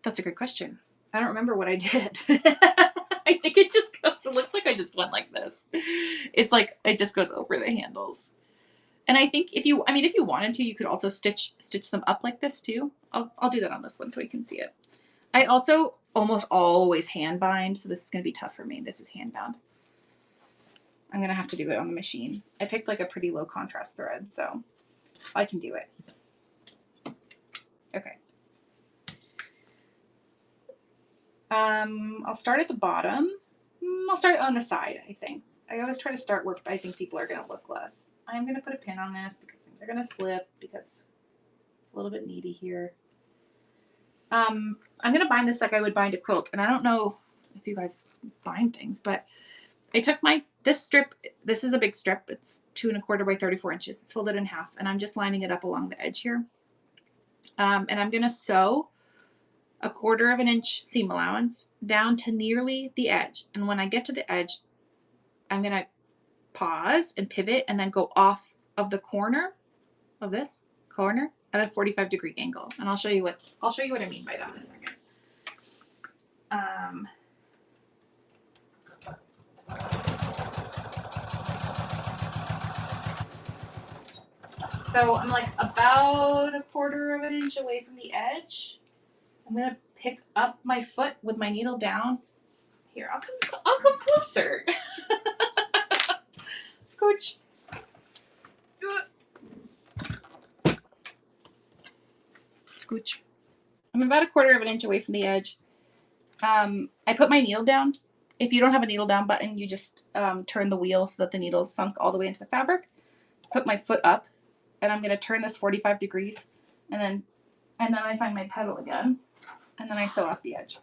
That's a good question. I don't remember what I did. I think it just goes, it looks like I just went like this. It's like, it just goes over the handles. And I think if you wanted to, you could also stitch them up like this too. I'll do that on this one so you can see it. I also almost always hand bind, so this is going to be tough for me. This is hand bound. I'm going to have to do it on the machine. I picked like a pretty low contrast thread, so I can do it. Okay. I'll start at the bottom. I'll start on the side, I think. I always try to start where I think people are going to look less. I'm going to put a pin on this because things are going to slip because it's a little bit needy here. I'm going to bind this like I would bind a quilt. And I don't know if you guys bind things, but I took this strip. This is a big strip. It's 2 1/4 by 34 inches. It's folded in half. And I'm just lining it up along the edge here. And I'm going to sew a 1/4 inch seam allowance down to nearly the edge. And when I get to the edge, I'm going to pause and pivot and then go off of the corner of this corner at a 45-degree angle. And I'll show you what I mean by that in a second. So I'm like about a 1/4 inch away from the edge. I'm gonna pick up my foot with my needle down. Here, I'll come closer. Scooch. Scooch. I'm about a 1/4 inch away from the edge. I put my needle down. If you don't have a needle down button, you just turn the wheel so that the needle is sunk all the way into the fabric. Put my foot up, and I'm gonna turn this 45 degrees, and then I find my pedal again, and then I sew off the edge.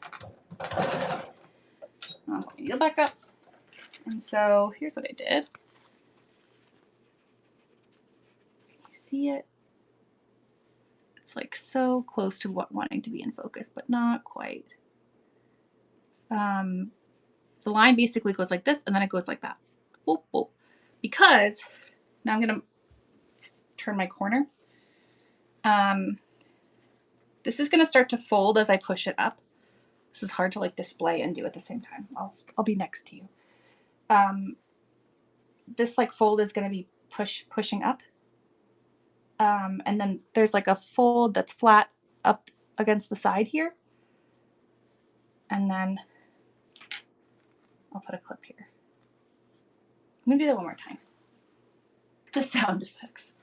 I'll put my needle back up, and so here's what I did. You see it? It's like so close to wanting to be in focus, but not quite. The line basically goes like this, and then it goes like that. Boop, boop. Because now I'm gonna turn my corner. This is gonna start to fold as I push it up. This is hard to like display and do at the same time. I'll be next to you. This like fold is gonna be pushing up. And then there's like a fold that's flat up against the side here. And then I'll put a clip here. I'm gonna do that one more time. The sound effects.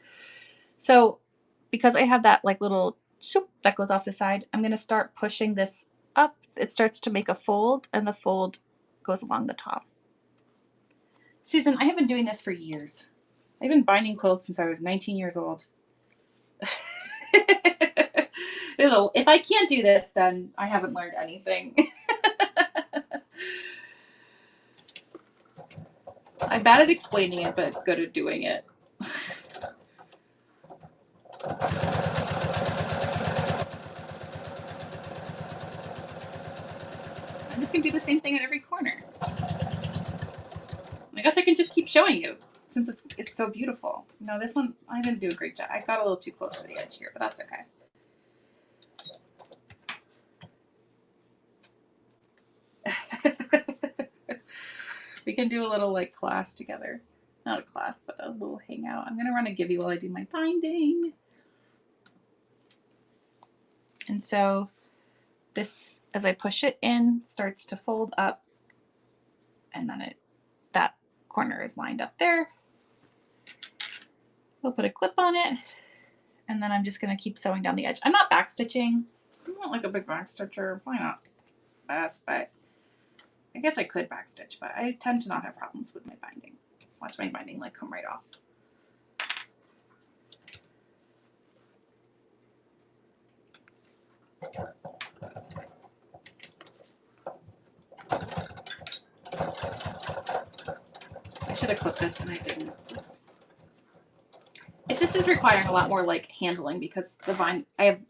So because I have that like little shoop that goes off the side, I'm gonna start pushing this up. It starts to make a fold, and the fold goes along the top. Susan, I have been doing this for years. I've been binding quilts since I was 19 years old. If I can't do this, then I haven't learned anything. I'm bad at explaining it, but good at doing it. I'm just gonna do the same thing at every corner. I guess I can just keep showing you since it's so beautiful. No, this one I didn't do a great job. I got a little too close to the edge here, but that's okay. We can do a little like class together. Not a class, but a little hangout. I'm gonna run a Gibby while I do my binding. And so this, as I push it in, starts to fold up, and then that corner is lined up there. I'll put a clip on it, and then I'm just gonna keep sewing down the edge. I'm not backstitching. I'm not like a big backstitcher. Why not? Best, but I guess I could backstitch, but I tend to not have problems with my binding. Watch my binding like come right off. I should have clipped this and I didn't. Oops. It just is requiring a lot more like handling because the vine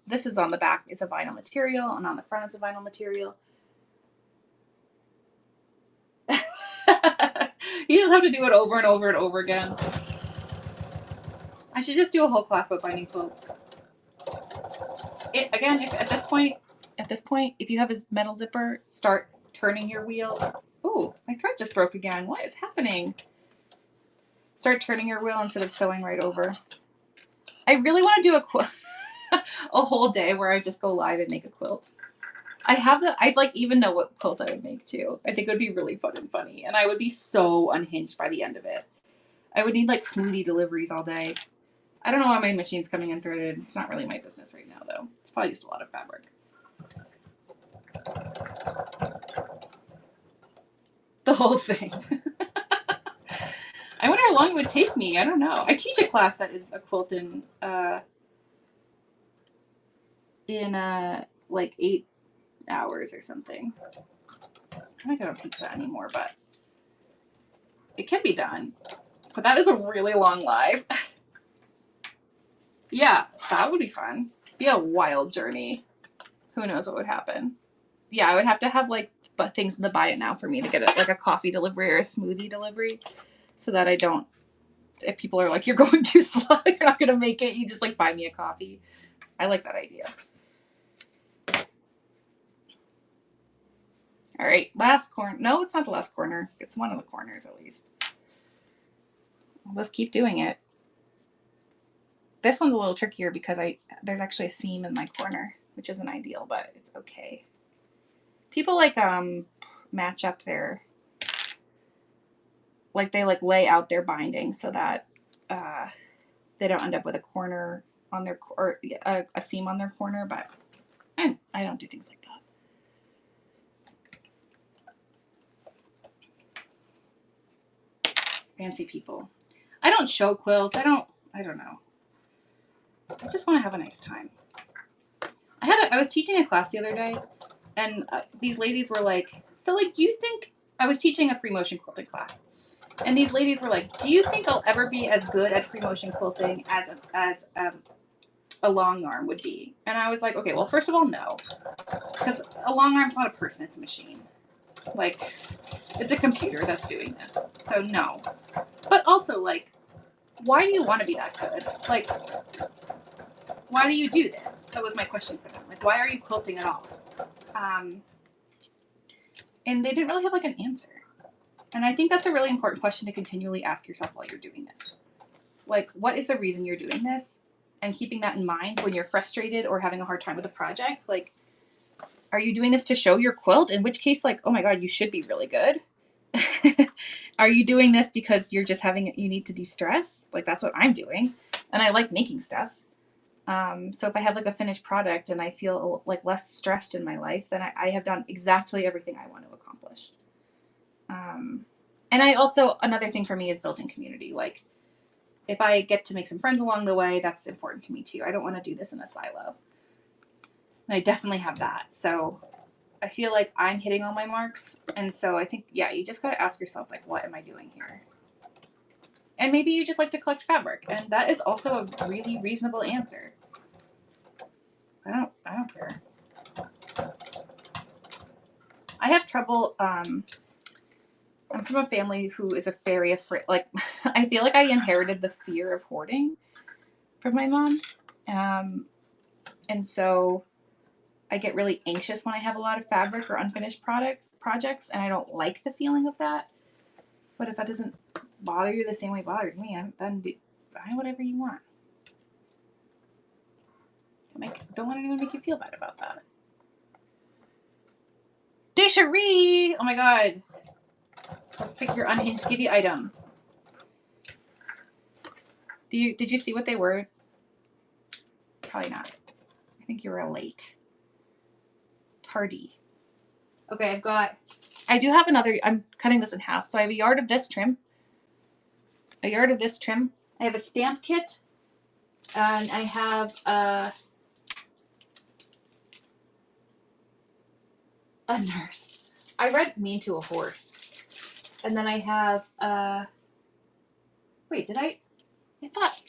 this is on the back is a vinyl material and on the front it's a vinyl material. You just have to do it over and over and over again. I should just do a whole class about binding quilts. Again, if at this point, if you have a metal zipper, start turning your wheel. Ooh, my thread just broke again. What is happening? Start turning your wheel instead of sewing right over. I really want to do a whole day where I just go live and make a quilt. I'd like even know what quilt I would make too. I think it would be really fun and funny, and I would be so unhinged by the end of it. I would need like smoothie deliveries all day. I don't know why my machine's coming in threaded. It's not really my business right now though. It's probably just a lot of fabric. The whole thing. I wonder how long it would take me. I don't know. I teach a class that is a quilt in like 8 hours or something. I think I don't teach that anymore, but it can be done. But that is a really long live. Yeah, that would be fun. Be a wild journey. Who knows what would happen? Yeah, I would have to have like things in the buy it now for me to get it, like a coffee delivery or a smoothie delivery, so that I don't. If people are like, you're going too slow, you're not gonna make it. You just like buy me a coffee. I like that idea. All right, last corner. No, it's not the last corner. It's one of the corners at least. Let's keep doing it. This one's a little trickier because there's actually a seam in my corner, which isn't ideal, but it's okay. People like match up their, like they like lay out their binding so that they don't end up with a corner on their, or a seam on their corner, but I don't do things like that. Fancy people. I don't show quilts. I don't know. I just want to have a nice time. I was teaching a class the other day, and these ladies were like, so like, do you think, I was teaching a free motion quilting class, and these ladies were like, do you think I'll ever be as good at free motion quilting as a long arm would be? And I was like, okay, well, first of all, no, because a long arm's not a person, it's a machine. Like, it's a computer that's doing this, so no. But also, like, why do you want to be that good? Like, why do you do this? That was my question for them. Like, why are you quilting at all? And they didn't really have like an answer. And I think that's a really important question to continually ask yourself while you're doing this. Like, what is the reason you're doing this? And keeping that in mind when you're frustrated or having a hard time with a project. Like, are you doing this to show your quilt? In which case, like, oh my God, you should be really good. Are you doing this because you're just you need to de-stress? Like, that's what I'm doing. And I like making stuff. So if I have like a finished product and I feel like less stressed in my life, then I have done exactly everything I want to accomplish. And I also, another thing for me is building community. Like, if I get to make some friends along the way, that's important to me too. I don't want to do this in a silo. And I definitely have that. So I feel like I'm hitting all my marks. And so I think, yeah, you just got to ask yourself, like, what am I doing here? And maybe you just like to collect fabric. And that is also a really reasonable answer. I don't care. I have trouble, I'm from a family who is a very afraid, like, I feel like I inherited the fear of hoarding from my mom. And so I get really anxious when I have a lot of fabric or unfinished projects, and I don't like the feeling of that. But if that doesn't bother you the same way it bothers me, then buy whatever you want. Don't let anyone make you feel bad about that. Desherie! Oh my God. Let's pick your unhinged Gibby item. Did you see what they were? Probably not. I think you were late. Tardy. Okay, I do have another, I'm cutting this in half. So I have a yard of this trim. A yard of this trim. I have a stamp kit. And I have a nurse. I read Mean to a Horse. And then I have wait, I thought,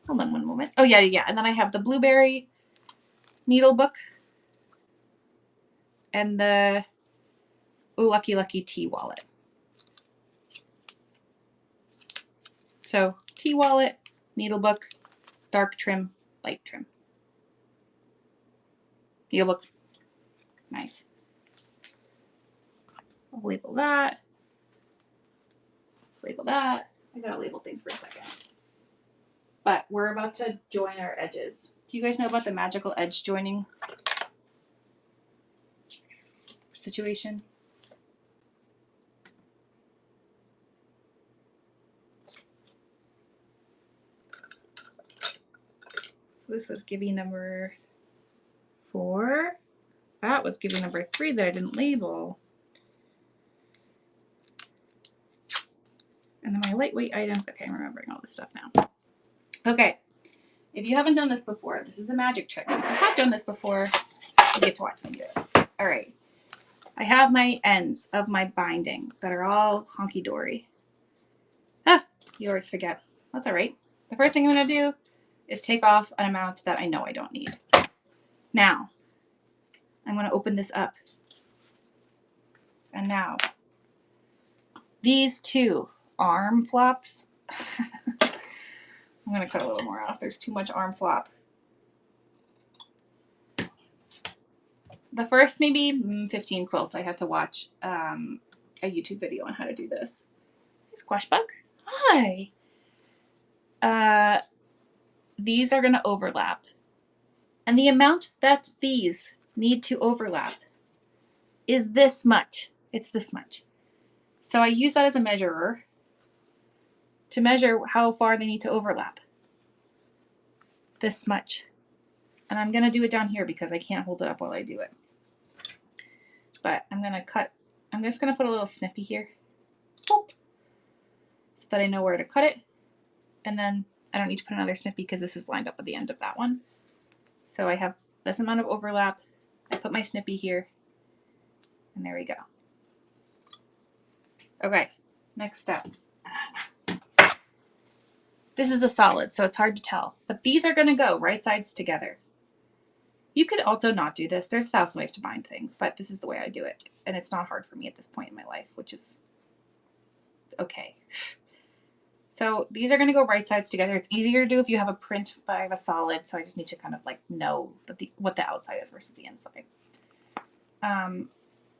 hold on one moment. Oh yeah. And then I have the Blueberry needle book and the Lucky Lucky tea wallet. So tea wallet, needle book, dark trim, light trim. Needle book, nice. I'll label that. Label that. I gotta label things for a second. But we're about to join our edges. Do you guys know about the magical edge joining situation? So this was Gibby number 4. That was Gibby number 3 that I didn't label. And then my lightweight items. Okay, I'm remembering all this stuff now. Okay. if you haven't done this before, this is a magic trick. If you have done this before, you get to watch me do it. All right. I have my ends of my binding that are all honky-dory. Ah, you always forget. That's all right. The first thing I'm going to do is take off an amount that I know I don't need. Now, I'm going to open this up. And now, these two arm flops, I'm going to cut a little more off. There's too much arm flop. The first maybe 15 quilts, I had to watch a YouTube video on how to do this. Hey, Squash Bug. Hi. These are going to overlap. And the amount that these need to overlap is this much. It's this much. So I use that as a measurer to measure how far they need to overlap. This much. And I'm going to do it down here because I can't hold it up while I do it. But I'm going to cut, I'm just going to put a little snippy here. Boop, so that I know where to cut it. And then I don't need to put another snippy because this is lined up at the end of that one. So I have this amount of overlap. I put my snippy here. And there we go. Okay, next step. This is a solid, so it's hard to tell. But these are going to go right sides together. You could also not do this. There's 1,000 ways to bind things, but this is the way I do it. And it's not hard for me at this point in my life, which is okay. So these are going to go right sides together. It's easier to do if you have a print, but I have a solid, so I just need to kind of like know what the outside is versus the inside. I'm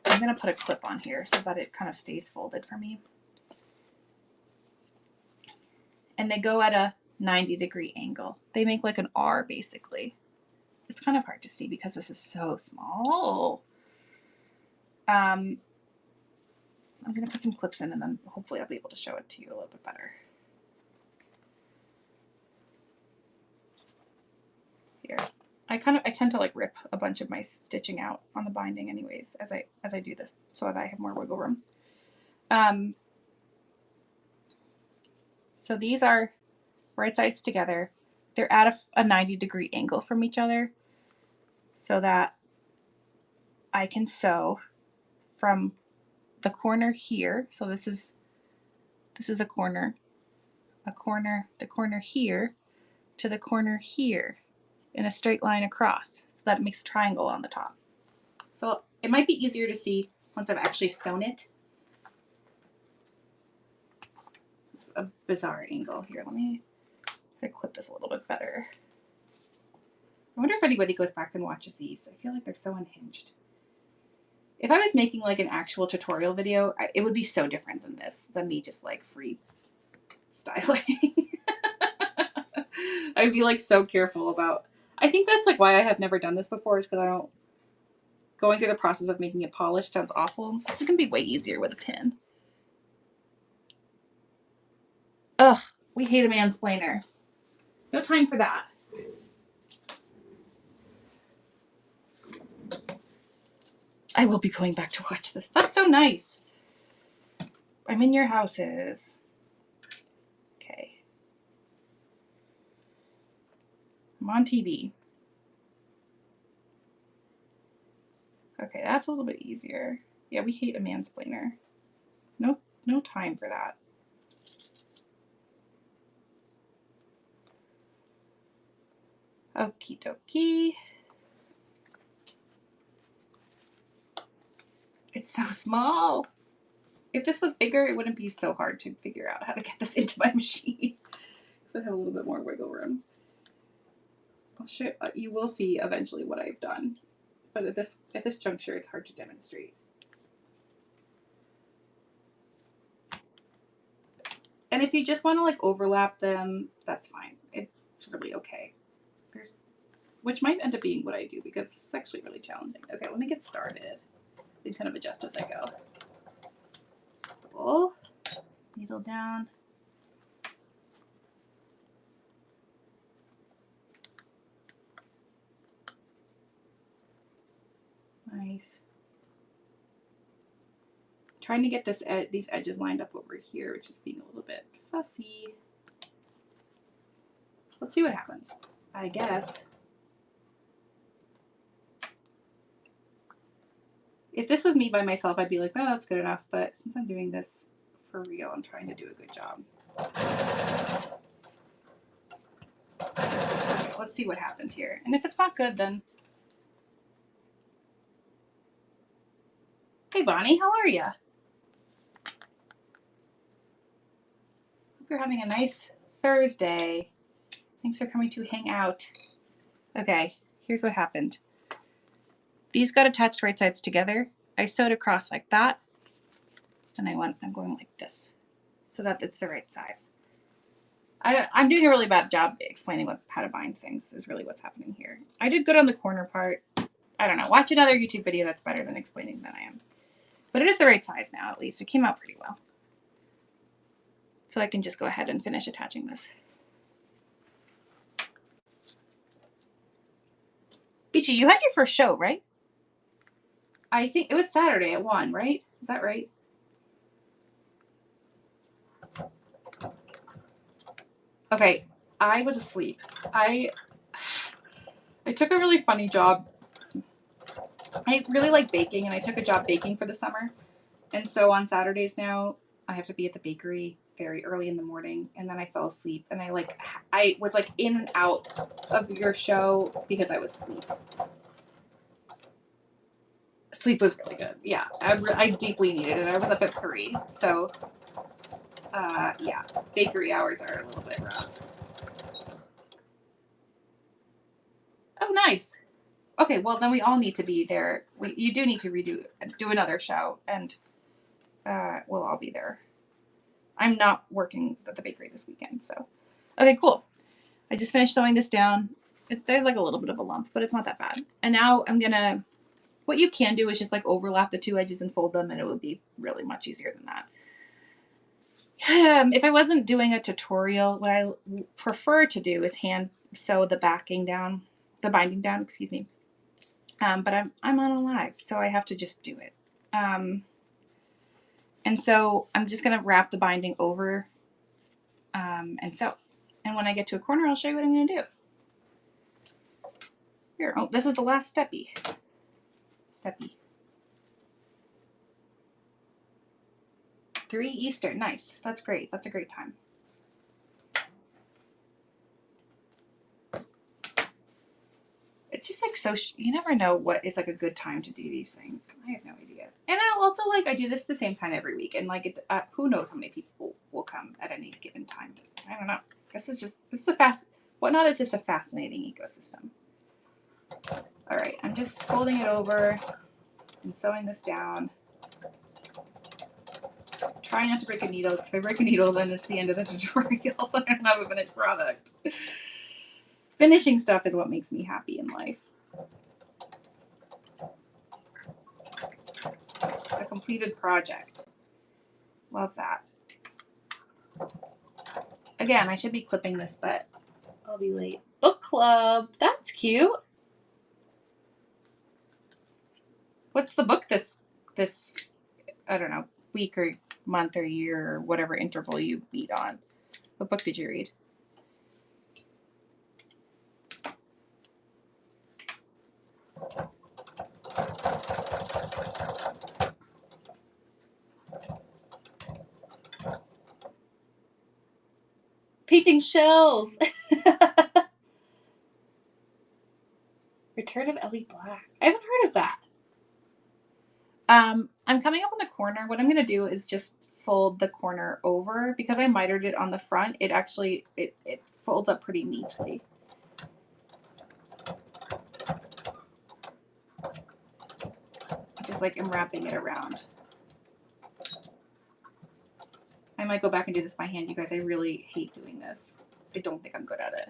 going to put a clip on here so that it kind of stays folded for me. And they go at a 90-degree angle. They make like an R basically. It's kind of hard to see because this is so small. I'm going to put some clips in and then hopefully I'll be able to show it to you a little bit better. Here. I tend to like rip a bunch of my stitching out on the binding anyways as I do this so that I have more wiggle room. So these are right sides together. They're at a 90-degree angle from each other so that I can sew from the corner here. So this is a corner, the corner here to the corner here in a straight line across so that it makes a triangle on the top. So it might be easier to see once I've actually sewn it. This is a bizarre angle here. Let me try to clip this a little bit better. I wonder if anybody goes back and watches these. I feel like they're so unhinged. If I was making like an actual tutorial video, it would be so different than this, than me just like free styling. I'd be like so careful about, I think that's like why I have never done this before, is because I don't, going through the process of making it polished sounds awful. This is going to be way easier with a pin. Ugh, we hate a mansplainer. No time for that. I will be going back to watch this. That's so nice. I'm in your houses. Okay. I'm on TV. Okay, that's a little bit easier. Yeah, we hate a mansplainer. No time for that. Okie dokie. It's so small. If this was bigger, it wouldn't be so hard to figure out how to get this into my machine. Because I have a little bit more wiggle room. I'll show you will see eventually what I've done. But at this juncture, it's hard to demonstrate. And if you just want to like overlap them, that's fine. It's really okay. Which might end up being what I do because it's actually really challenging. Okay, let me get started. You kind of adjust as I go. Pull, needle down. Nice. Trying to get these edges lined up over here, which is being a little bit fussy. Let's see what happens. I guess. If this was me by myself, I'd be like, oh, that's good enough. But since I'm doing this for real, I'm trying to do a good job. Okay, let's see what happened here. And if it's not good, then... Hey, Bonnie, how are you? Hope you're having a nice Thursday. Thanks for coming to hang out. Okay, here's what happened. These got attached right sides together. I sewed across like that. And I'm going like this so that it's the right size. I'm doing a really bad job explaining how to bind things is really what's happening here. I did good on the corner part. I don't know. Watch another YouTube video that's better than explaining than I am. But it is the right size now, at least. It came out pretty well. So I can just go ahead and finish attaching this. Beachy, you had your first show, right? I think it was Saturday at 1, right? Is that right? Okay, I was asleep. I took a really funny job. I really like baking, and I took a job baking for the summer. And so on Saturdays now, I have to be at the bakery very early in the morning, and then I fell asleep. And I was like in and out of your show because I was asleep. Sleep was really good. Yeah, I deeply needed it. I was up at 3, so yeah, bakery hours are a little bit rough. Oh, nice. Okay, well then we all need to be there. You do need to do another show, and we'll all be there. I'm not working at the bakery this weekend, so okay, cool. I just finished sewing this down. There's like a little bit of a lump, but it's not that bad. And now I'm gonna. What you can do is just like overlap the 2 edges and fold them, and it would be really much easier than that. If I wasn't doing a tutorial, what I prefer to do is hand sew the binding down, excuse me. But I'm on a live, so I have to just do it. And so I'm just gonna wrap the binding over and sew. And when I get to a corner, I'll show you what I'm gonna do. Here, oh, this is the last steppy. 3 Eastern, nice. That's great. That's a great time. It's just like so. You never know what is like a good time to do these things. I have no idea. And I also I do this the same time every week, and who knows how many people will come at any given time. I don't know. This is Whatnot is just a fascinating ecosystem. All right, I'm just folding it over and sewing this down. Try not to break a needle, because if I break a needle, then it's the end of the tutorial. I don't have a finished product. Finishing stuff is what makes me happy in life. A completed project. Love that. Again, I should be clipping this, but I'll be late. Book club. That's cute. What's the book this I don't know, week or month or year or whatever interval you meet on? What book did you read? Painting shells. Return of Ellie Black. I haven't heard of that. I'm coming up on the corner. What I'm going to do is just fold the corner over. Because I mitered it on the front, it actually, it folds up pretty neatly. Just like I'm wrapping it around. I might go back and do this by hand, you guys. I really hate doing this. I don't think I'm good at it.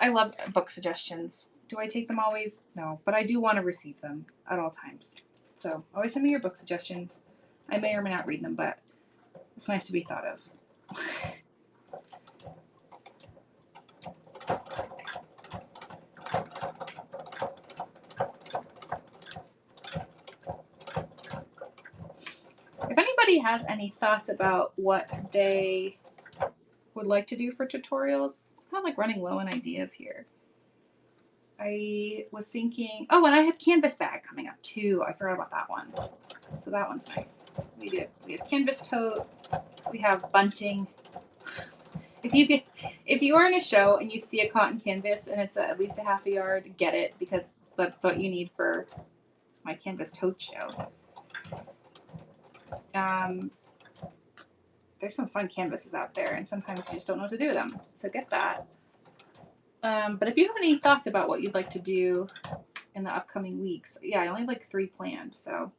I love book suggestions. Do I take them always? No, but I do want to receive them at all times. So always send me your book suggestions. I may or may not read them, but it's nice to be thought of. If anybody has any thoughts about what they like to do for tutorials. I'm kind of like running low on ideas here. I was thinking, oh, and I have canvas bag coming up too. I forgot about that one. So that one's nice. We have canvas tote. We have bunting. If you are in a show and you see a cotton canvas and it's at least a half a yard, get it, because that's what you need for my canvas tote show. There's some fun canvases out there, and sometimes you just don't know what to do with them. So get that. But if you have any thoughts about what you'd like to do in the upcoming weeks, yeah, I only have like 3 planned, so.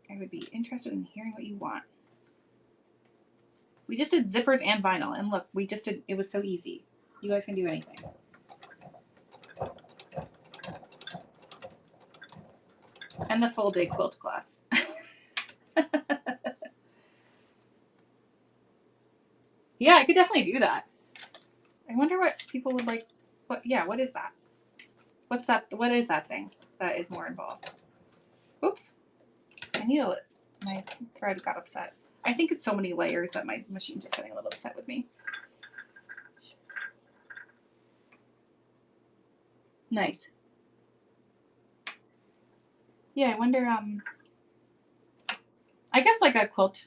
I would be interested in hearing what you want. We just did zippers and vinyl, and look, we just did, it was so easy. You guys can do anything. And the full day quilt class. Yeah, I could definitely do that. I wonder what people would like. What is that? What's that? What is that thing that is more involved? Oops. I need a, my thread got upset. I think it's so many layers that my machine's just getting a little upset with me. Nice. Yeah, I wonder, I guess like a quilt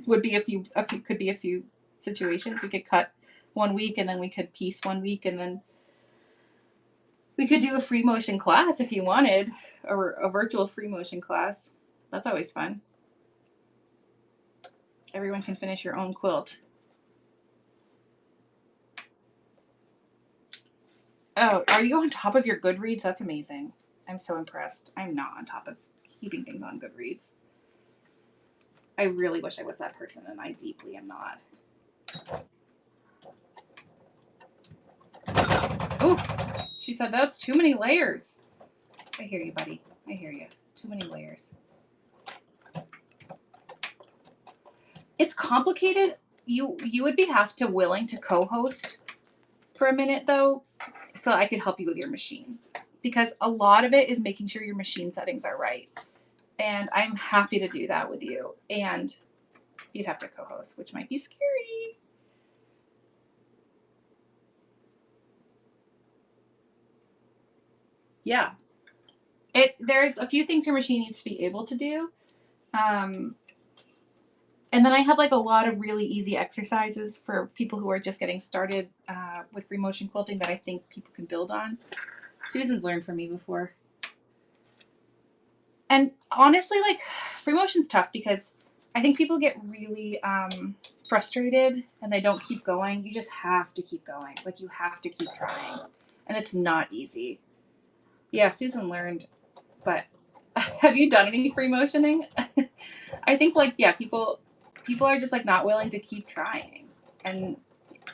would be could be a few situations. We could cut 1 week and then we could piece 1 week and then we could do a free motion class if you wanted, or a virtual free motion class. That's always fun. Everyone can finish your own quilt. Oh, are you on top of your Goodreads? That's amazing. I'm so impressed. I'm not on top of keeping things on Goodreads. I really wish I was that person, and I deeply am not. Oh, she said that's too many layers. I hear you, buddy. I hear you. Too many layers. It's complicated. You would have to willing to co-host for a minute though, so I could help you with your machine, because a lot of it is making sure your machine settings are right. And I'm happy to do that with you. And you'd have to co-host, which might be scary. Yeah. There's a few things your machine needs to be able to do. And then I have like a lot of really easy exercises for people who are just getting started with free motion quilting that I think people can build on. Susan's learned from me before. And honestly, like, free motion's tough because I think people get really frustrated and they don't keep going. You just have to keep going. Like, you have to keep trying. And it's not easy. Yeah, Susan learned, but have you done any free motioning? I think, like, yeah, people are just, like, not willing to keep trying. And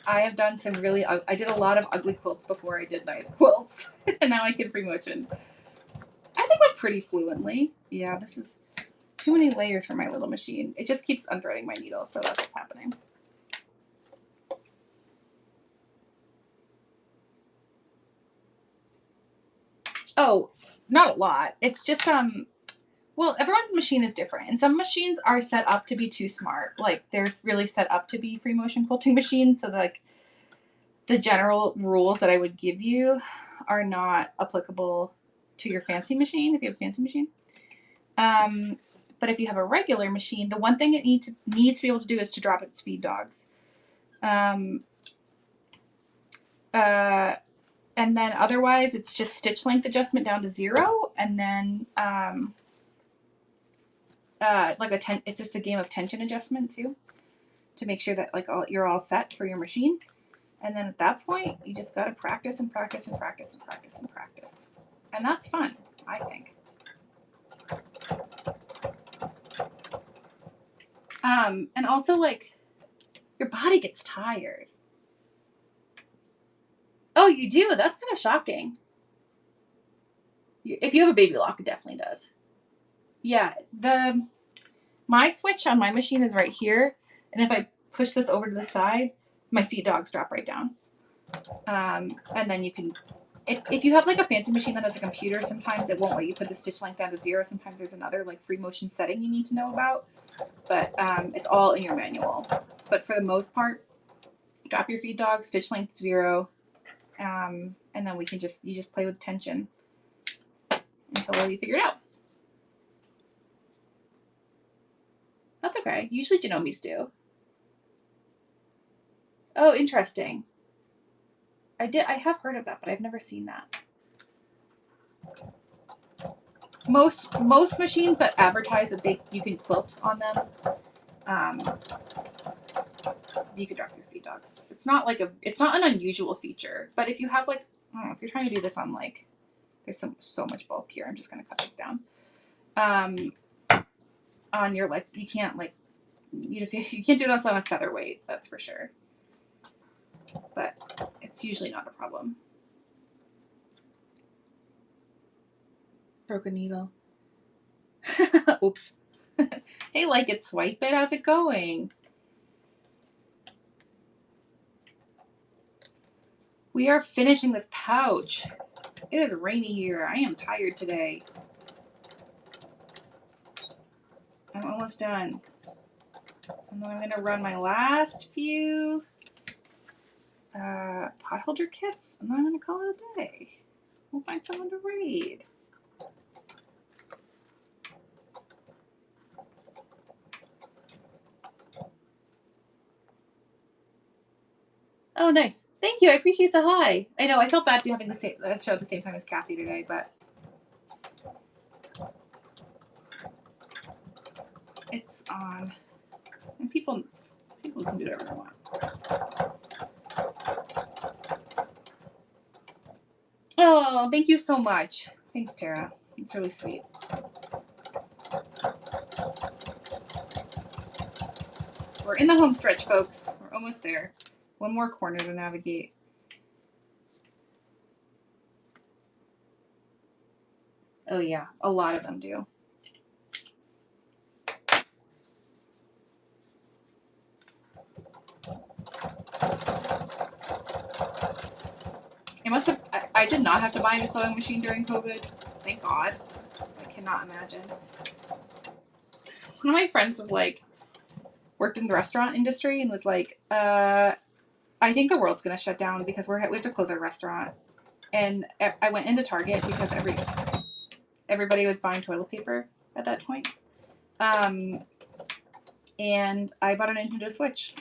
I have done some really, I did a lot of ugly quilts before I did nice quilts. And now I can free motion, I think, like, pretty fluently. Yeah, this is too many layers for my little machine. It just keeps unthreading my needle, so that's what's happening. Oh, not a lot. It's just, well, everyone's machine is different. And some machines are set up to be too smart. Like, they're really set up to be free motion quilting machines. So, like, the general rules that I would give you are not applicable to your fancy machine, if you have a fancy machine. But if you have a regular machine, the one thing it needs to be able to do is to drop its feed dogs. And then otherwise, it's just stitch length adjustment down to 0, and then it's just a game of tension adjustment too, to make sure that, like, you're all set for your machine. And then at that point, you just gotta practice and practice and practice and practice and practice, and that's fun, I think. And also, like, your body gets tired. Oh, you do? That's kind of shocking. If you have a baby lock, it definitely does. Yeah, my switch on my machine is right here, and if I push this over to the side, my feed dogs drop right down. And then you can, if you have like a fancy machine that has a computer, sometimes it won't let you put the stitch length down to 0. Sometimes there's another, like, free motion setting you need to know about. but it's all in your manual. But for the most part, drop your feed dog, stitch length 0, and then you just play with tension until you figure it out. That's okay. Usually Genomes do. Oh, interesting. I have heard of that, but I've never seen that. Most machines that advertise that you can quilt on them, you could drop your feed dogs. It's not an unusual feature, but if you have like, I don't know, if you're trying to do this on like, there's so much bulk here. I'm just gonna cut this down. On your like, you can't like, you can't do it on some featherweight, that's for sure. But it's usually not a problem. Broken needle. Oops. Hey, like it's White Bit, how's it going? We are finishing this pouch. It is rainy here. I am tired today. I'm almost done. And then I'm going to run my last few potholder kits, and then I'm going to call it a day. We'll find someone to raid. Oh, nice. Thank you. I appreciate the hi. I know I felt bad having the show at the same time as Kathy today, but it's on, and people can do whatever they want. Oh, thank you so much. Thanks, Tara. It's really sweet. We're in the home stretch, folks. We're almost there. One more corner to navigate. Oh yeah, a lot of them do. I did not have to buy a sewing machine during COVID. Thank God. I cannot imagine. One of my friends was like, worked in the restaurant industry and was like, I think the world's going to shut down because we have to close our restaurant. And I went into Target because everybody was buying toilet paper at that point. And I bought a Nintendo Switch.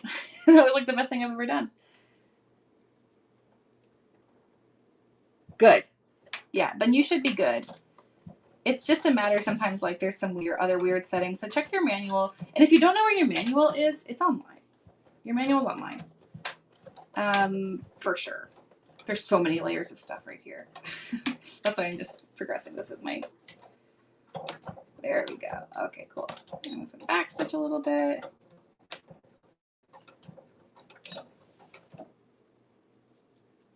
That was like the best thing I've ever done. Good. Yeah, then you should be good. It's just a matter sometimes like there's some other weird settings. So check your manual. And if you don't know where your manual is, it's online. Your manual's online. For sure. There's so many layers of stuff right here. That's why I'm just progressing this with my. There we go. Okay, cool. I'm just gonna back stitch a little bit.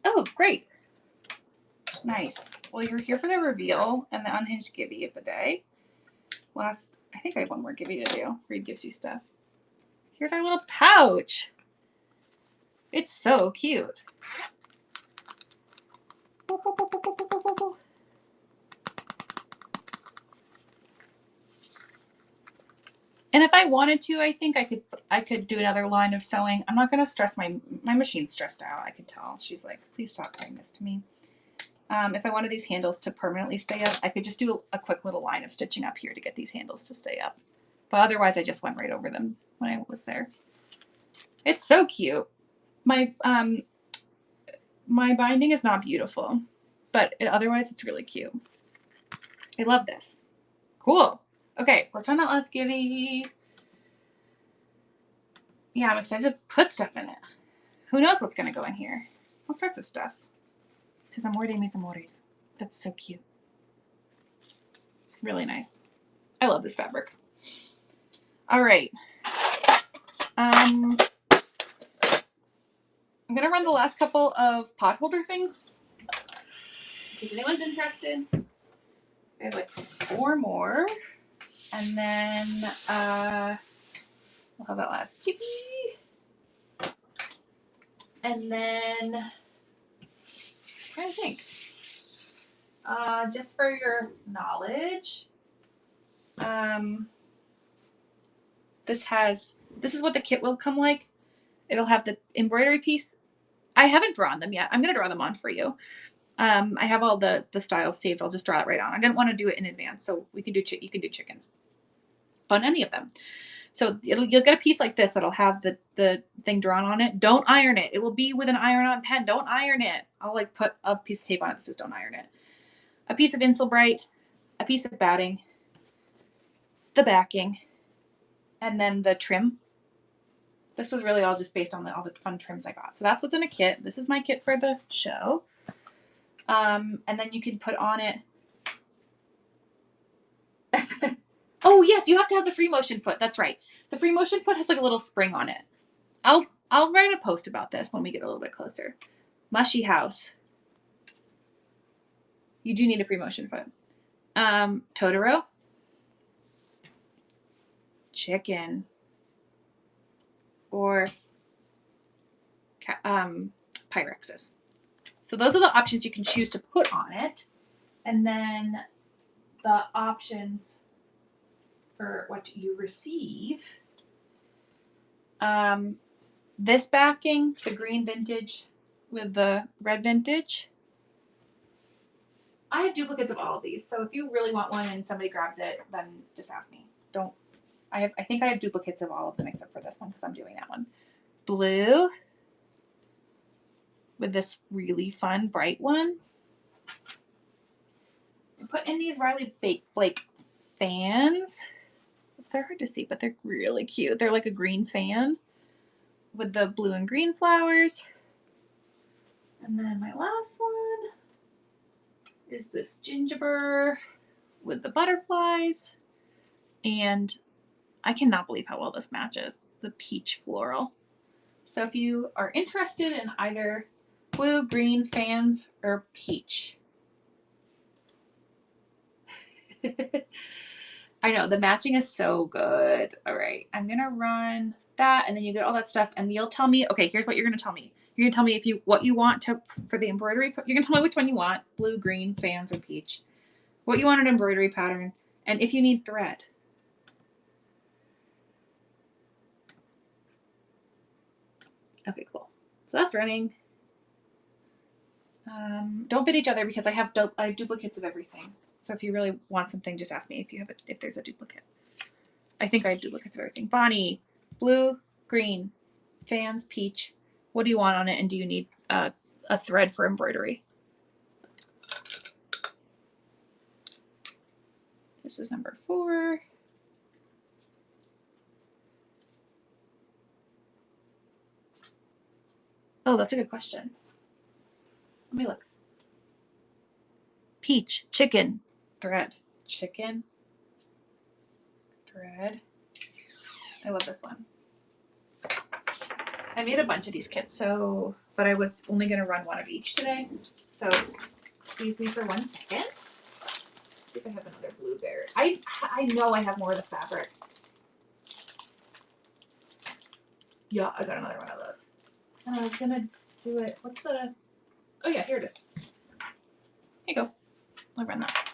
Oh, great. Nice. Well, you're here for the reveal and the unhinged gibby of the day. I think I have one more gibby to do. Reed gives you stuff. Here's our little pouch. It's so cute. And if I wanted to, I think I could do another line of sewing. I'm not gonna stress my machine's stressed out. I could tell. She's like, please stop doing this to me. If I wanted these handles to permanently stay up, I could just do a quick little line of stitching up here to get these handles to stay up. But otherwise, I just went right over them when I was there. It's so cute. My binding is not beautiful, but otherwise it's really cute. I love this. Cool. Okay, let's run that last gibby. Yeah, I'm excited to put stuff in it. Who knows what's going to go in here? All sorts of stuff. It says Amor de mis amores. That's so cute. Really nice. I love this fabric. All right. I'm going to run the last couple of pot holder things. In case anyone's interested. I have like 4 more. And then we'll have that last gibby. And then, I'm trying to think. Just for your knowledge, this is what the kit will come like. It'll have the embroidery piece. I haven't drawn them yet. I'm going to draw them on for you. I have all the styles saved. I'll just draw it right on. I didn't want to do it in advance, so we can do you can do chickens on any of them. So you'll get a piece like this that'll have the thing drawn on it. Don't iron it. It will be with an iron-on pen. Don't iron it. I'll like put a piece of tape on it that says don't iron it. A piece of Insulbrite, a piece of batting, the backing, and then the trim. This was really all just based on all the fun trims I got. So that's what's in a kit. This is my kit for the show. And then you can put on it. Oh yes, you have to have the free motion foot. That's right. The free motion foot has like a little spring on it. I'll write a post about this when we get a little bit closer. Mushy House. You do need a free motion foot. Totoro. Chicken. Or Pyrexes. So those are the options you can choose to put on it. And then the options for what you receive. This backing, the green vintage with the red vintage. I have duplicates of all of these, so if you really want one and somebody grabs it, then just ask me. I think I have duplicates of all of them except for this one because I'm doing that one. Blue with this really fun bright one. I put in these Riley Blake fans. They're hard to see, but they're really cute. They're like a green fan with the blue and green flowers. And then my last one is this gingerbread with the butterflies. And I cannot believe how well this matches. The peach floral. So if you are interested in either blue, green, fans, or peach. I know, the matching is so good. All right, I'm going to run that, and then you get all that stuff, and you'll tell me, okay, here's what you're going to tell me. You're going to tell me what you want for the embroidery. You're going to tell me which one you want, blue, green, fans, or peach. What you want an embroidery pattern, and if you need thread. Okay, cool. So that's running. Don't bid each other because I have duplicates of everything. So if you really want something, just ask me if there's a duplicate. I think I have duplicates of everything. Bonnie, blue, green, fans, peach. What do you want on it, and do you need a thread for embroidery? This is number 4. Oh, that's a good question. Let me look. Peach, chicken, thread, chicken, thread. I love this one. I made a bunch of these kits, but I was only going to run one of each today. So excuse me for 1 second. See if I have another blueberry. I know I have more of the fabric. Yeah, I got another one of those. And I was going to do it. Oh yeah, here it is. Here you go. I'll run that.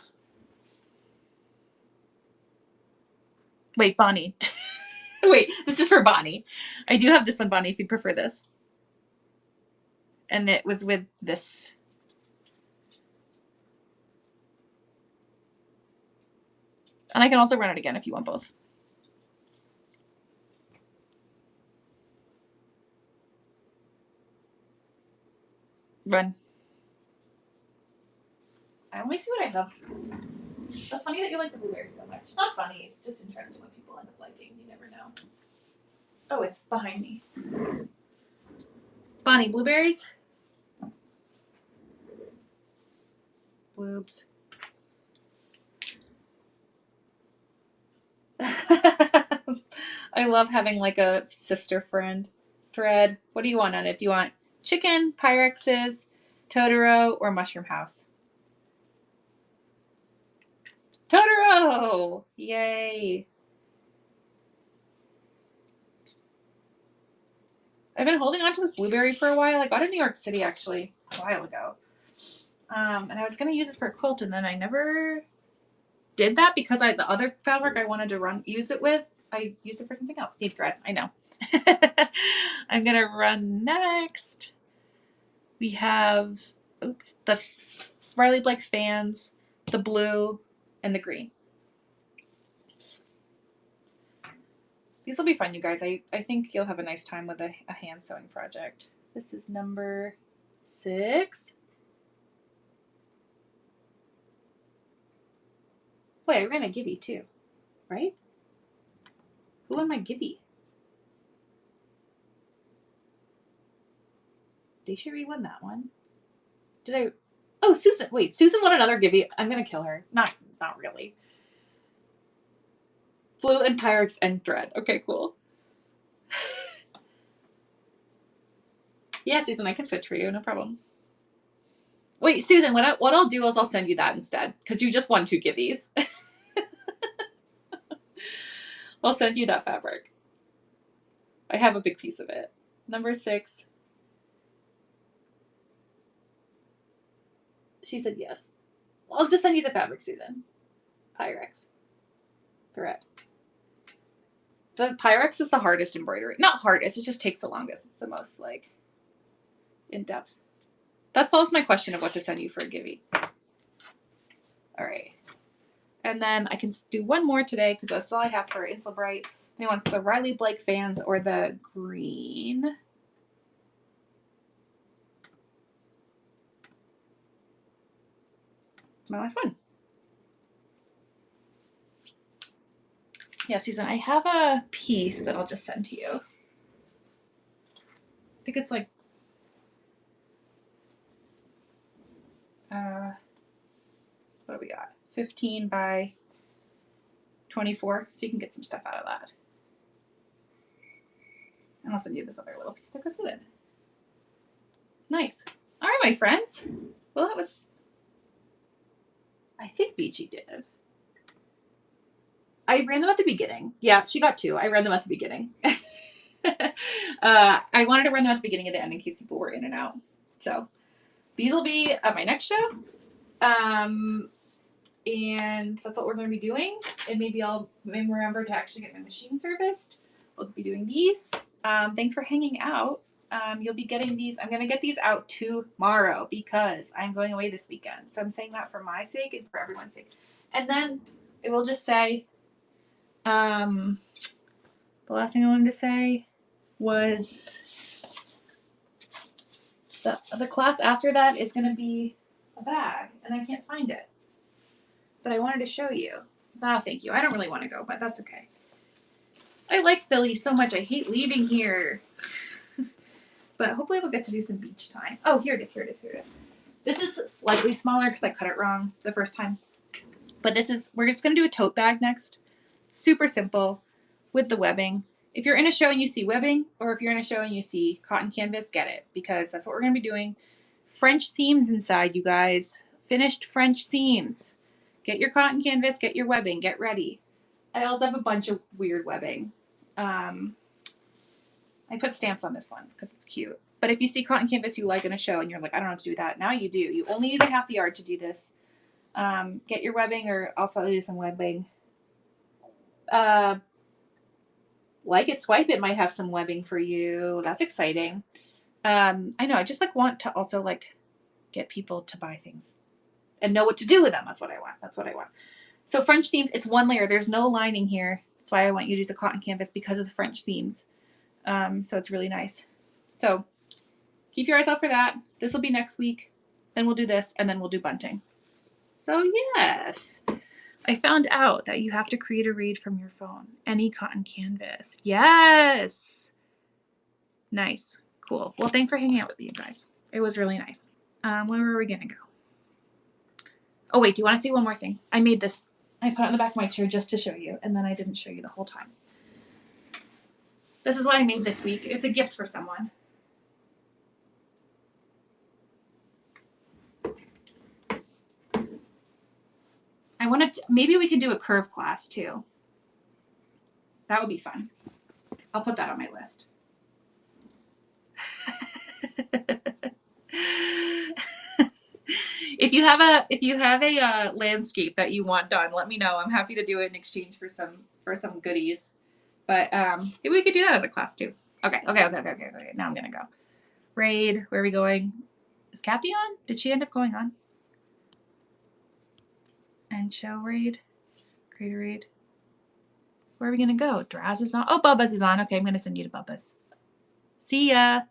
Wait, Bonnie. Wait, this is for Bonnie. I do have this one, Bonnie, if you'd prefer this. And it was with this. And I can also run it again if you want both. Run. I only see what I have. That's funny that you like the blueberries so much. Not funny, it's just interesting what people end up liking. You never know. Oh, it's behind me. Bonnie, blueberries? Bloobs. I love having like a sister friend. Thread. What do you want on it? Do you want chicken, Pyrexes, Totoro, or Mushroom House? Totoro! Yay! I've been holding on to this blueberry for a while. I got it in New York City actually a while ago. And I was going to use it for a quilt, and then I never did that because the other fabric I wanted to use it with I used it for something else. Cape thread, I know. I'm gonna run next. We have, oops, the Riley Blake fans, the blue, and the green. These will be fun, you guys. I think you'll have a nice time with a hand sewing project. This is number 6. Wait, I ran a Gibby too, right? Who won my Gibby? Desiree won that one. Did I? Oh, Susan. Wait, Susan won another Gibby. I'm gonna kill her. Not really. Blue and Pyrex and thread. Okay, cool. Yeah, Susan, I can switch for you. No problem. Wait, Susan, what I'll do is I'll send you that instead because you just won 2 Gibbies. I'll send you that fabric. I have a big piece of it. Number 6. She said yes. I'll just send you the fabric, Susan. Pyrex. Thread. The Pyrex is the hardest embroidery. Not hardest, it just takes the longest. It's the most like in-depth. That solves my question of what to send you for a Gibby. All right. And then I can do one more today because that's all I have for Insel Bright. And he wants the Riley Blake fans or the green. It's my last one. Yeah, Susan, I have a piece that I'll just send to you. I think it's like what do we got? 15 by 24, so you can get some stuff out of that. And I'll send you this other little piece that goes with it. Nice. All right, my friends. Well, that was, I think Beachy did. I ran them at the beginning. Yeah, she got 2. I ran them at the beginning. I wanted to run them at the beginning and the end in case people were in and out. So these will be at my next show. And that's what we're going to be doing. And maybe I'll remember to actually get my machine serviced. We'll be doing these. Thanks for hanging out. You'll be getting these. I'm going to get these out tomorrow because I'm going away this weekend. So I'm saying that for my sake and for everyone's sake. And then it will just say, the last thing I wanted to say was the class after that is going to be a bag, and I can't find it. But I wanted to show you. Ah, thank you. I don't really want to go, but that's okay. I like Philly so much. I hate leaving here. But hopefully we'll get to do some beach time. Oh, here it is. This is slightly smaller because I cut it wrong the first time. But we're just going to do a tote bag next. Super simple with the webbing. If you're in a show and you see webbing, or if you're in a show and you see cotton canvas, get it, because that's what we're going to be doing. French seams inside, you guys. Finished French seams. Get your cotton canvas, get your webbing, get ready. I also have a bunch of weird webbing. I put stamps on this one because it's cute. But if you see cotton canvas you like in a show and you're like, I don't know how to do that, now you do. You only need a half yard to do this. Get your webbing, or also do some webbing. Like it, swipe it might have some webbing for you. That's exciting. I know. I just want to also get people to buy things and know what to do with them. That's what I want. So French seams, it's 1 layer. There's no lining here. That's why I want you to use a cotton canvas, because of the French seams. So it's really nice. So keep your eyes out for that. This will be next week. Then we'll do this, and then we'll do bunting. So yes, I found out that you have to create a read from your phone. Any cotton canvas. Yes. Nice. Cool. Well, thanks for hanging out with me, you guys. It was really nice. Where were we going to go? Oh, wait. Do you want to see one more thing? I made this. I put it on the back of my chair just to show you, and then I didn't show you the whole time. This is what I made this week. It's a gift for someone. I wanted to, maybe we could do a curve class too. That would be fun. I'll put that on my list. If you have a landscape that you want done, let me know. I'm happy to do it in exchange for some goodies. But maybe we could do that as a class too. Okay. Now I'm gonna go. Raid, where are we going? Is Kathy on? Did she end up going on? And show raid. Create a raid. Where are we gonna go? Draz is on. Oh, Bubba's is on. Okay, I'm gonna send you to Bubba's. See ya.